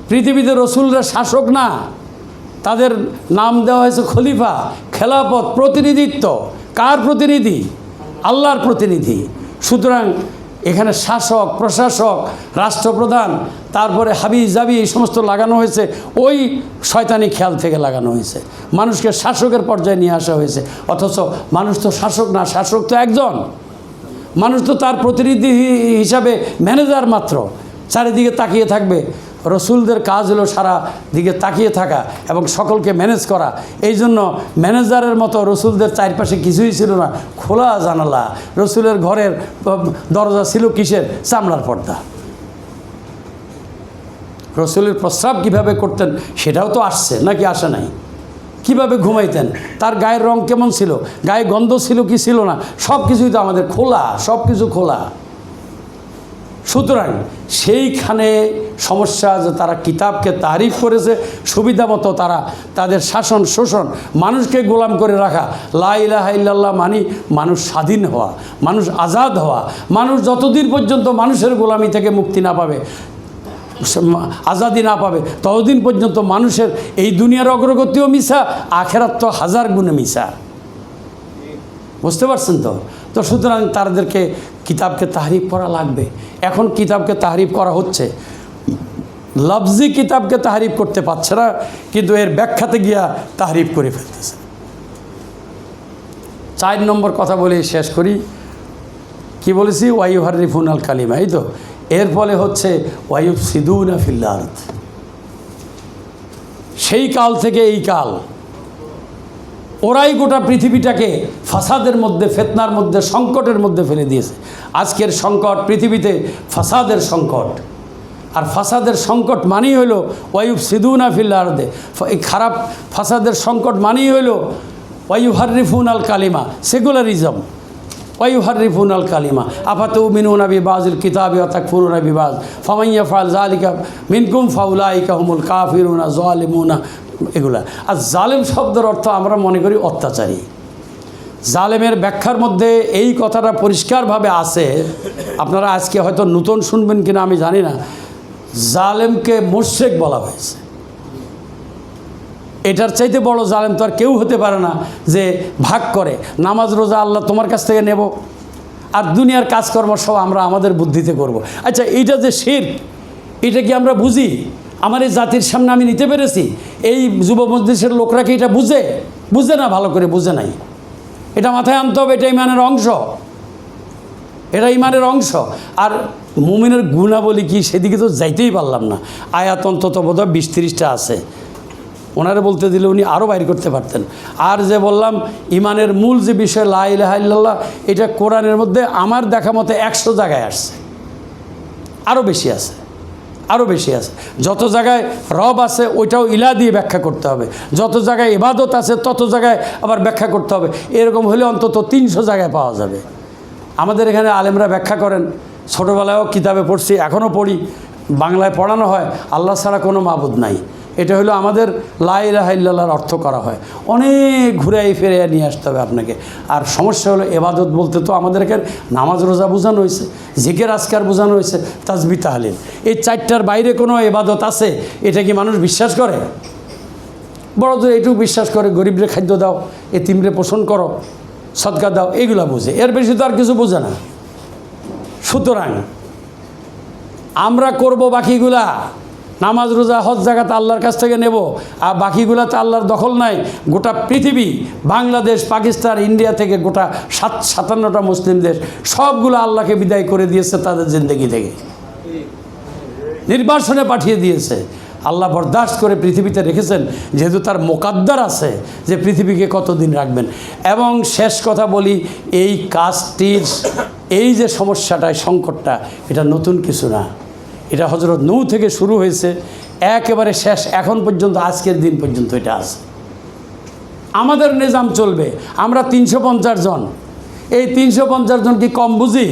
পৃথিবীতে রসুলরা শাসক না, তাদের নাম দেওয়া হয়েছে খলিফা, খেলাফত, প্রতিনিধিত্ব। কার প্রতিনিধি? আল্লাহর প্রতিনিধি। সুতরাং এখানে শাসক, প্রশাসক, রাষ্ট্রপ্রধান, তারপরে হাবি জাবি এই সমস্ত লাগানো হয়েছে, ওই শয়তানি খেয়াল থেকে লাগানো হয়েছে। মানুষকে শাসকের পর্যায়ে নিয়ে আসা হয়েছে, অথচ মানুষ তো শাসক না, শাসক তো একজন। মানুষ তো তার প্রতিনিধি হিসাবে ম্যানেজার মাত্র, চারিদিকে তাকিয়ে থাকবে। রসুলদের কাজ হলো সারা দিকে তাকিয়ে থাকা এবং সকলকে ম্যানেজ করা। এই জন্য ম্যানেজারের মতো রসুলদের চারপাশে কিছুই ছিল না, খোলা জানালা। রসুলের ঘরের দরজা ছিল কিসের? চামড়ার পর্দা। রসুলের প্রস্রাব কিভাবে করতেন সেটাও তো আসছে, নাকি আসে নাই? কিভাবে ঘুমাইতেন, তার গায়ের রং কেমন ছিল, গায়ে গন্ধ ছিল কি ছিল না, সব কিছুই তো আমাদের খোলা, সব কিছু খোলা। সুতরাং সেইখানে সমস্যা যে তারা কিতাবকে তারিফ করেছে সুবিধা মতো, তারা তাদের শাসন শোষণ, মানুষকে গোলাম করে রাখা। লা ইলাহা ইল্লাল্লাহ মানি মানুষ স্বাধীন হওয়া, মানুষ আজাদ হওয়া। মানুষ যতদিন পর্যন্ত মানুষের গোলামি থেকে মুক্তি না পাবে, আজাদি না পাবে, ততদিন পর্যন্ত মানুষের এই দুনিয়ার অগ্রগতিও মিশা, আখেরাত তো 1000 গুণে মিশা। বুঝতে পারছেন তো? তো সুতরাং তাদেরকে কিতাবকে তাহরিফ করা লাগবে। এখন কিতাবকে তাহরিফ করা হচ্ছে, লফজি কিতাবকে তাহরিফ করতে পারছে না, কিন্তু এর ব্যাখ্যাতে গিয়া তাহরিফ করে ফেলতেছে। 4 নম্বর কথা বলে শেষ করি। কি বলেছি? ওয়াইহারিফুন আল কালিমা, এই তো। এর ফলে হচ্ছে ওয়ায়ুফসিদুনা ফিল আরদ। সেই কাল থেকে এই কাল ওরাই গোটা পৃথিবীটাকে ফাসাদের মধ্যে, ফিতনার মধ্যে, সংকটের মধ্যে ফেলে দিয়েছে। আজকের সংকট পৃথিবীতে ফাসাদের সংকট। আর ফাসাদের সংকট মানেই হলো ওয়ায়ুফসিদুনা ফিল আরদে। এই খারাপ ফাসাদের সংকট মানেই হলো ওয়াইহারিফুন আল কালিমা, সেকুলারিজম। ওয়াইহারিফুন আল কালিমা আফাতুমিনুনা বিবাযিল কিতাবি ওয়া তাকফুরুনা বিবায ফামান ইয়াফআল যালিকা মিনকুম ফাউলাইকা হুমুল কাফিরুনা যালিমুনা, এগুলা। আর জালেম শব্দের অর্থ আমরা মনে করি অত্যাচারী। জালেমের ব্যাখ্যার মধ্যে এই কথাটা পরিষ্কারভাবে আছে। আপনারা আজকে হয়তো নতুন শুনবেন কিনা আমি জানি না। জালেমকে মুশরিক বলা হয়েছে। এটার চাইতে বড় জালেম তো আর কেউ হতে পারে না, যে ভাগ করে নামাজ রোজা আল্লাহ তোমার কাছ থেকে নেব, আর দুনিয়ার কাজকর্ম সব আমরা আমাদের বুদ্ধিতে করব। আচ্ছা, এইটা যে শিরক, এটা কি আমরা বুঝি? আমার এই জাতির সামনে আমি নিতে পেরেছি? এই যুব মজলিসের লোকরা কি এটা বুঝে না? ভালো করে বুঝে নাই। এটা মাথায় আনতে হবে। এটা ইমানের অংশ, এটা ইমানের অংশ। আর মুমিনের গুণাবলী কি, সেদিকে তো যাইতেই পারলাম না। আয়াত অন্তত বোধহয় 20-30টা আছে। ওনারা বলতে দিলে উনি আরও বাইর করতে পারতেন। আর যে বললাম ইমানের মূল যে বিষয় লা ইলাহা ইল্লাল্লাহ, এটা কোরআনের মধ্যে আমার দেখা মতে 100 জায়গায় আসছে, আরও বেশি আছে, আরও বেশি আছে। যত জায়গায় রব আছে ওইটাও ইলা দিয়ে ব্যাখ্যা করতে হবে, যত জায়গায় ইবাদত আছে তত জায়গায় আবার ব্যাখ্যা করতে হবে। এরকম হলে অন্তত 300 জায়গায় পাওয়া যাবে। আমাদের এখানে আলেমরা ব্যাখ্যা করেন, ছোটোবেলায়ও কিতাবে পড়ছি, এখনও পড়ি, বাংলায় পড়ানো হয়, আল্লাহ ছাড়া কোনো মাবুদ নাই। এটা হলো আমাদের লা ইলাহা ইল্লাল্লাহর অর্থ করা হয়। অনেক ঘুরে ফিরে নিয়ে আসতে হবে আপনাকে। আর সমস্যা হলো এবাদত বলতে তো আমাদেরকে নামাজ রোজা বোঝানো হয়েছে, জিকির আজকার বোঝানো হয়েছে, তাসবিহ তাহলিল। এই 4টার বাইরে কোনো এবাদত আছে? এটা কি মানুষ বিশ্বাস করে? বড়দের এইটুকু বিশ্বাস করে, গরিবরে খাদ্য দাও, এতিমরে পোষণ করো, সদকা দাও, এগুলো বোঝে। এর বেশি তো আর কিছু বোঝে না। সুতরাং আমরা করব বাকিগুলা, নামাজ রোজা হজ জাকাত আল্লাহর কাছ থেকে নেব, আর বাকিগুলাতে আল্লাহর দখল নাই। গোটা পৃথিবী, বাংলাদেশ, পাকিস্তান, ইন্ডিয়া থেকে গোটা 57টা মুসলিম দেশ, সবগুলো আল্লাহকে বিদায় করে দিয়েছে তাদের জিন্দেগি থেকে, নির্বাসনে পাঠিয়ে দিয়েছে। আল্লাহ বরদাস্ত করে পৃথিবীতে রেখেছেন, যেহেতু তার মোকাদ্দার আছে যে পৃথিবীকে কতদিন রাখবেন। এবং শেষ কথা বলি, এই কাজটির এই যে সমস্যাটা, সংকটটা, এটা নতুন কিছু না। এটা হযরত নূহ থেকে শুরু হয়েছে, একেবারে শেষ এখন পর্যন্ত, আজকের দিন পর্যন্ত এটা আছে। আমাদের নিজাম চলবে, আমরা 350 জন। এই 350 জন কি কম বুঝি?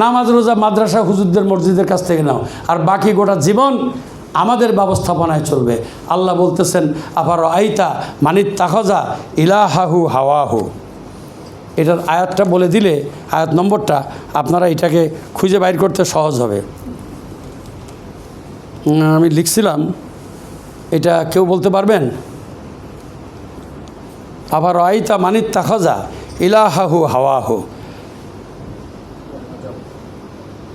নামাজ রোজা মাদ্রাসা হুজুরদের মসজিদের কাছ থেকে নাও, আর বাকি গোটা জীবন আমাদের ব্যবস্থাপনায় চলবে। আল্লাহ বলতেছেন আবার আইতা মানিত তাখজা ইলাহাহু হাওয়াহু। এটার আয়াতটা বলে দিলে, আয়াত নম্বরটা, আপনারা এটাকে খুঁজে বাইর করতে সহজ হবে। আমি লিখছিলাম, এটা কেউ বলতে পারবেন? আবার আইতা মানিত তাখজা ইলাহাহু হাওয়াহু,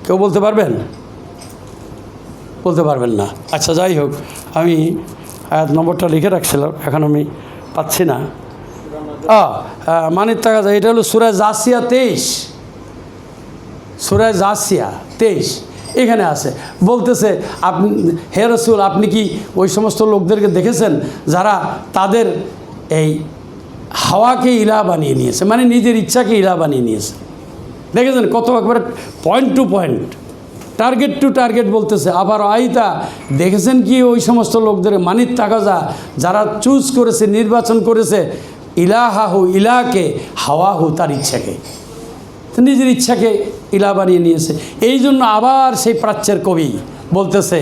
কেউ বলতে পারবেন? বলতে পারবেন না। আচ্ছা, যাই হোক, আমি আয়াত নম্বরটা লিখে রাখছিলাম, এখন আমি পাচ্ছি না। মানিত তাখজা, এটা হলো সূরা জাসিয়া 23, সূরা জাসিয়া 23 এখানে আছে। বলতেছে, আপনি হে রাসূল, আপনি কি ওই সমস্ত লোকদেরকে দেখেছেন যারা তাদের এই হাওয়াকে ইলাহ বানিয়ে নিয়েছে, মানে নিজের ইচ্ছাকে ইলাহ বানিয়ে নিয়েছে? দেখেছেন কত একবারে point to point, target to target বলতেছে। আবার আইতা, দেখেছেন কি ওই সমস্ত লোকদের মানিত তাকাজা, যারা চুজ করেছে, নির্বাচন করেছে ইলাহাহু, ইলাহকে, হাওয়াহু, তার ইচ্ছাকে, নিজের ইচ্ছাকে ইলাহ বানিয়ে নিয়েছে। এই জন্য আবার সেই প্রাচ্যের কবি বলতেছে,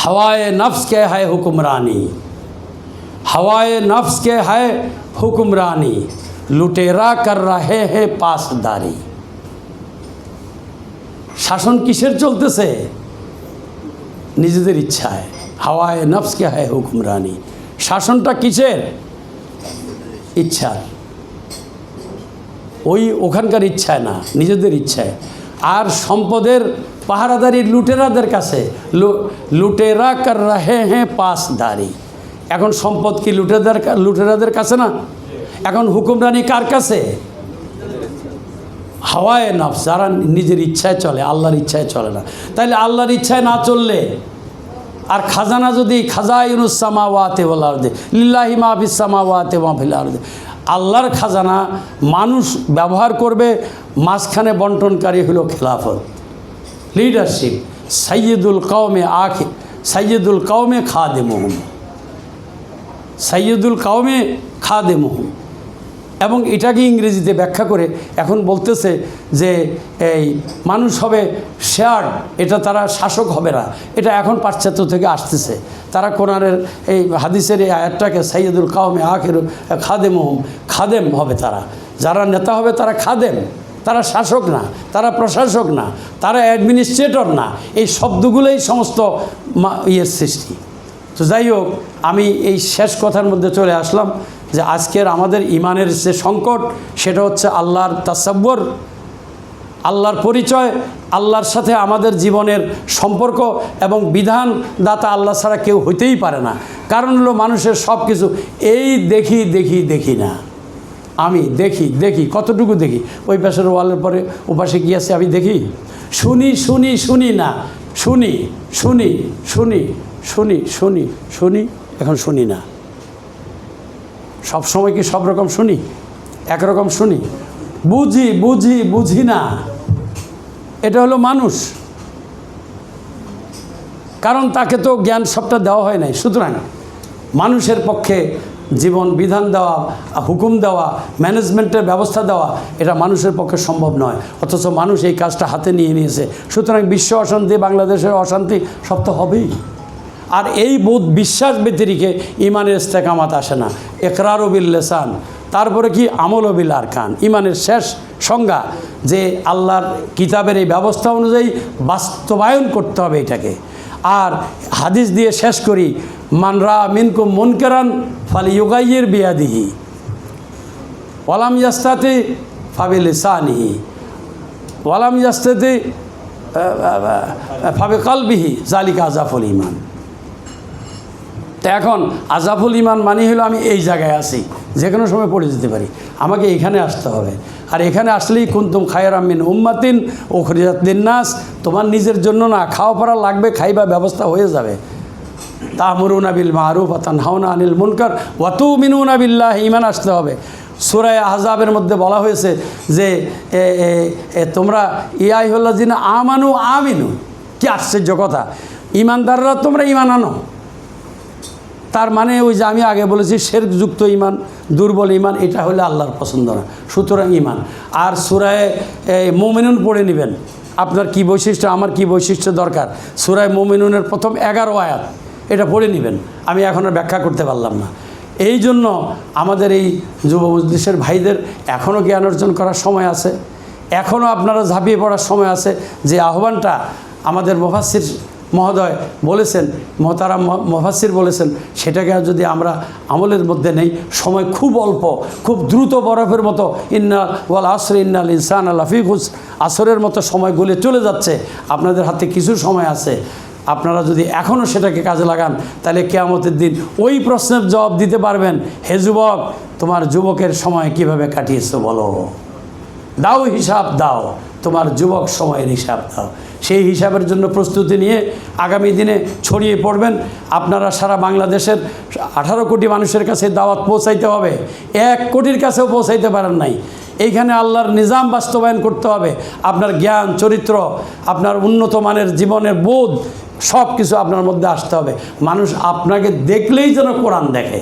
হাওয়ায়ে নফস কে হায় হুকুমরানি, হাওয়ায়ে নফস কে হায় হুকুমরানি, লুটেরা কর রাহে হে পাসদারি। শাসন কিসের চলতেছে? নিজেদের ইচ্ছায়। হাওয়ায়ে নফস কে হায় হুকুমরানি, শাসনটা কিসের? ইচ্ছার। ওখানকার ইচ্ছায় না, নিজেদের ইচ্ছায়। আর সম্পদের পাহারাদারি লুটেরাদের কাছে, লুটেরা কর রাহে হ্যাঁ পাসদারি। এখন সম্পদ কি লুটেরাদের কাছে না? এখন হুকুমরানি কার কাছে? হাওয়ায়ে নফস, যারা নিজের ইচ্ছায় চলে, আল্লাহর ইচ্ছায় চলে না। তাইলে আল্লাহর ইচ্ছায় না চললে, আর খাজানা যদি খাজাইনুস সামাওয়াতি ওয়াল আরদি লিল্লাহি মা ফিস সামাওয়াতি ওয়া ফিল আরদি, আল্লাহর খাজানা মানুষ ব্যবহার করবে, মাঝখানে বন্টনকারী হলো খেলাফত, লিডারশিপ। সাইয়্যিদুল কওমে খাদেমুহুম, সাইয়্যিদুল কওমে খাদেমুহুম। এবং এটাকে ইংরেজিতে ব্যাখ্যা করে এখন বলতেছে যে এই মানুষ হবে শেয়ার্ড, এটা তারা শাসক হবে না। এটা এখন পাশ্চাত্য থেকে আসতেছে। তারা কোরআনের এই হাদিসের এই আয়াতটাকে সাইয়্যিদুল কওমে খাদেমুহুম, খাদেম হবে তারা। যারা নেতা হবে তারা খাদেম, তারা শাসক না, তারা প্রশাসক না, তারা অ্যাডমিনিস্ট্রেটর না। এই শব্দগুলোই সমস্ত ইয়ের সৃষ্টি। তো যাই হোক, আমি এই শেষ কথার মধ্যে চলে আসলাম যে আজকের আমাদের ইমানের যে সংকট, সেটা হচ্ছে আল্লাহর তাসাব্বুর, আল্লাহর পরিচয়, আল্লাহর সাথে আমাদের জীবনের সম্পর্ক এবং বিধানদাতা আল্লাহ ছাড়া কেউ হইতেই পারে না। কারণ হলো মানুষের সব কিছু এই দেখি না, আমি দেখি কতটুকু দেখি? ওই পাশের ওয়ালের পরে ওপাশে কি আছে আমি দেখি, শুনি না, শুনি, এখন শুনি না। সব সময় কি সব রকম শুনি? একরকম শুনি? বুঝি না। এটা হলো মানুষ, কারণ তাকে তো জ্ঞান সবটা দেওয়া হয় নাই। সুতরাং মানুষের পক্ষে জীবন বিধান দেওয়া, হুকুম দেওয়া, ম্যানেজমেন্টের ব্যবস্থা দেওয়া, এটা মানুষের পক্ষে সম্ভব নয়। অথচ মানুষ এই কাজটা হাতে নিয়ে নিয়েছে। সুতরাং বিশ্ব অশান্তি, বাংলাদেশের অশান্তি সব তো হবেই। আর এই বোধ বিশ্বাস ব্যতিরিকে ইমানের ইস্তেকামাত আসে না। ইকরারু বিল লিসান, তারপরে কি আমল বিল আরকান। ইমানের শেষ সংজ্ঞা যে আল্লাহর কিতাবের এই ব্যবস্থা অনুযায়ী বাস্তবায়ন করতে হবে এটাকে। আর হাদিস দিয়ে শেষ করি, মান রা মিনকুম মুনকারান ফালিয়ুগাইয়ির বিয়াদিহি ওয়ালাম ইয়াস্তাতি ফাবিলিসানিহি ওয়ালাম ইয়াস্তাতি ফাবিকলবিহি যালিকা আযাফুল ঈমান। তো এখন আযাফুল ঈমান মানে হলো আমি এই জায়গায় আছি, যে কোনো সময় পড়ে যেতে পারি, আমাকে এখানে আসতে হবে। আর এখানে আসলেই কুনতুম খায়রাম মিন উম্মাতিন উখরিজাত লিন্নাস, তোমার নিজের জন্য না, খাওয়া পড়া লাগবে, খাইবা ব্যবস্থা হয়ে যাবে। তা'মুরুনা বিল মা'রুফ ওয়া তানহাউনা আনিল মুনকার ওয়া তু'মিনুনা বিল্লাহি, ঈমান আসতে হবে। সূরা আহজাবের মধ্যে বলা হয়েছে যে তোমরা ইয়া আইয়ুহাল্লাযিনা আমানু আমিনু। কি আশ্চর্য কথা! ঈমানদাররা তোমরা ঈমান আনো। তার মানে ওই যে আমি আগে বলেছি শিরকযুক্ত ঈমান, দুর্বল ঈমান, এটা হলে আল্লাহর পছন্দ না। সুতরাং ঈমান। আর সূরা মুমিনুন পড়ে নেবেন, আপনার কি বৈশিষ্ট্য, আমার কি বৈশিষ্ট্য দরকার। সূরা মুমিনুনের প্রথম 11 আয়াত, এটা পড়ে নেবেন। আমি এখন আর ব্যাখ্যা করতে পারলাম না। এই জন্য আমাদের এই যুব মজলিসের ভাইদের এখনও জ্ঞান অর্জন করার সময় আছে, এখনও আপনারা ঝাঁপিয়ে পড়ার সময় আছে। যে আহ্বানটা আমাদের মুফাসসির মহোদয় বলেছেন, মোহতারাম মুফাসসির বলেছেন, সেটাকে যদি আমরা আমলের মধ্যে নেই, সময় খুব অল্প, খুব দ্রুত বরফের মতো, ইন্না ওয়াল আসর ইন্নাল ইনসানা লাফি খুসর, আসরের মতো সময় গলে চলে যাচ্ছে। আপনাদের হাতে কিছু সময় আছে, আপনারা যদি এখনও সেটাকে কাজে লাগান, তাহলে কিয়ামতের দিন ওই প্রশ্নের জবাব দিতে পারবেন, হে যুবক, তোমার যুবকের সময় কিভাবে কাটিয়েছো বলো, দাও হিসাব দাও, তোমার যুবক সময়ের হিসাব দাও। সেই হিসাবের জন্য প্রস্তুতি নিয়ে আগামী দিনে ছড়িয়ে পড়বেন। আপনারা সারা বাংলাদেশের 18 কোটি মানুষের কাছে দাওয়াত পৌঁছাইতে হবে। 1 কোটির কাছেও পৌঁছাইতে পারেন নাই। এইখানে আল্লাহর নিজাম বাস্তবায়ন করতে হবে। আপনার জ্ঞান, চরিত্র, আপনার উন্নত মানের জীবনের বোধ, সব কিছু আপনার মধ্যে আসতে হবে। মানুষ আপনাকে দেখলেই যেন কোরআন দেখে,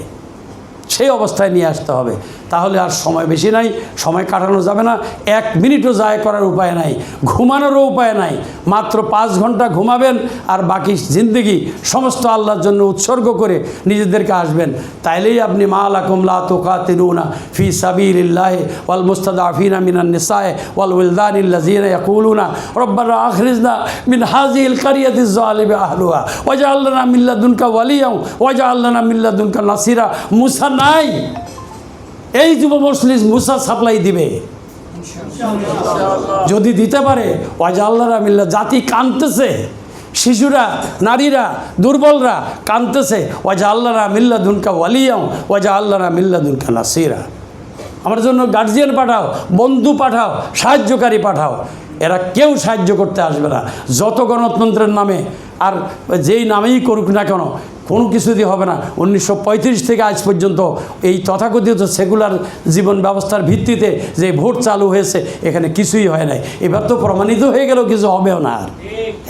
সেই অবস্থায় নিয়ে আসতে হবে। তাহলে আর সময় বেশি নাই, সময় কাটানো যাবে না। 1 মিনিটও যায় করার উপায় নাই, ঘুমানোরও উপায় নাই। মাত্র 5 ঘন্টা ঘুমাবেন, আর বাকি জিন্দেগি সমস্ত আল্লাহর জন্য উৎসর্গ করে নিজেদেরকে আসবেন। তাইলেই আপনি মা লাকুম লা তুকাতিলুনা ফি সাবিলিল্লাহি ওয়াল মুস্তাদাফিনা মিনান নিসায়ে ওয়াল উলদানিল্লাযিনা ইয়াকুলুনা রব্বানা আখরিজনা মিন হাযিহিল কারিয়াতিজ যালিমি আহলুহা ওয়াজআল লানা মিন লাদুনকা ওয়ালিয়্যান ওয়াজআল লানা মিন লাদুনকা নাসিরা। মুসা নাই, এই যুব মজলিস মুসা সাপ্লাই দিবে যদি দিতে পারে। ওয়াজআল্লানা মিল্লা, জাতি কাঁদতেছে, শিশুরা, নারীরা, দুর্বলরা কাঁদতেছে। ওয়াজআল্লানা মিন লাদুনকা ওয়ালিয়্যান ওয়াজআল্লানা মিন লাদুনকা নাসিরা। আমার জন্য গার্জিয়ান পাঠাও, বন্ধু পাঠাও, সাহায্যকারী পাঠাও। এরা কেউ সাহায্য করতে আসবে না, যত গণতন্ত্রের নামে আর যেই নামেই করুক না কেন, কোনো কিছু দিয়ে হবে না। 1935 থেকে আজ পর্যন্ত এই তথাকথিত সেকুলার জীবন ব্যবস্থার ভিত্তিতে যে ভোট চালু হয়েছে, এখানে কিছুই হয় নাই। এবার তো প্রমাণিত হয়ে গেল কিছু হবেও না। আর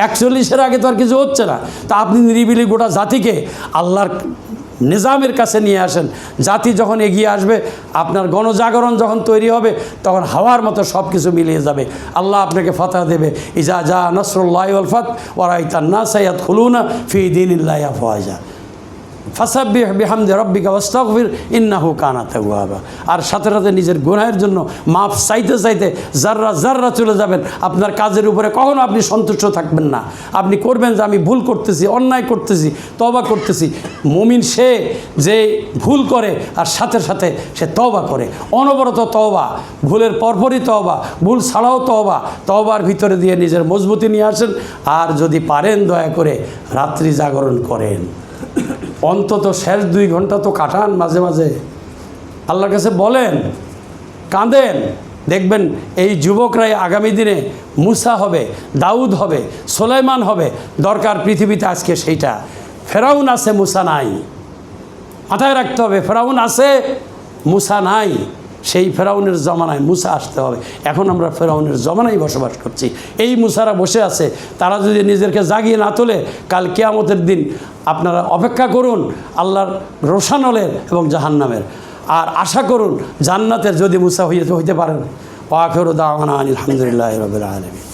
41-এর আগে তো আর কিছু হচ্ছে না। তা আপনি নিরিবিলি গোটা জাতিকে আল্লাহর নিজামের কাছে নিয়ে আসেন। জাতি যখন এগিয়ে আসবে, আপনার গণজাগরণ যখন তৈরি হবে, তখন হাওয়ার মতো সব কিছু মিলিয়ে যাবে। আল্লাহ আপনাকে ফাতহ দেবে। ইজা জা নাসরুল্লাহি ওয়াল ফাতহ ওয়া রাআইতান নাসা ইয়াদখুলুনা ফি দীনিল্লাহি আফওয়াজা ফাসাব্বিহ বিহামদি রাব্বিকা ওয়াস্তাগফির ইন্নাহু কানা তাওয়াবা। আর সাথে সাথে নিজের গুনাহের জন্য মাফ চাইতে চাইতে জাররা জাররা চলে যাবেন। আপনার কাজের উপরে কখনো আপনি সন্তুষ্ট থাকবেন না। আপনি করবেন যে আমি ভুল করতেছি, অন্যায় করতেছি, তওবা করতেছি। মুমিন সে যে ভুল করে আর সাথে সাথে সে তওবা করে, অনবরত তওবা, ভুলের পরপরই তওবা, ভুল ছাড়াও তওবা। তওবার ভিতরে দিয়ে নিজের মজবুতি নিয়ে আসেন। আর যদি পারেন দয়া করে রাত্রি জাগরণ করেন, অন্তত শেষ 2 ঘন্টা তো কাটান মাঝে মাঝে, আল্লাহর কাছে বলেন, কাঁদেন। দেখবেন এই যুবকরাই আগামী দিনে মুসা হবে, দাউদ হবে, সুলাইমান হবে। দরকার পৃথিবীতে আজকে সেইটা। ফেরাউন আছে, মুসা নাই। মাথায় রাখতে হবে, ফেরাউন আছে, মুসা নাই। সেই ফেরাউনের জমানায় মুসা আসতে হবে। এখন আমরা ফেরাউনের জমানায় বসবাস করছি। এই মুসারা বসে আছে, তারা যদি নিজেদেরকে জাগিয়ে না তোলে, কাল কিয়ামতের দিন আপনারা অপেক্ষা করুন আল্লাহর রোশানলের এবং জাহান্নামের। আর আশা করুন জান্নাতের, যদি মুসা হইতে পারেন। ওয়া আখিরু দাওয়ানা আলহামদুলিল্লাহি রাব্বিল আলামিন।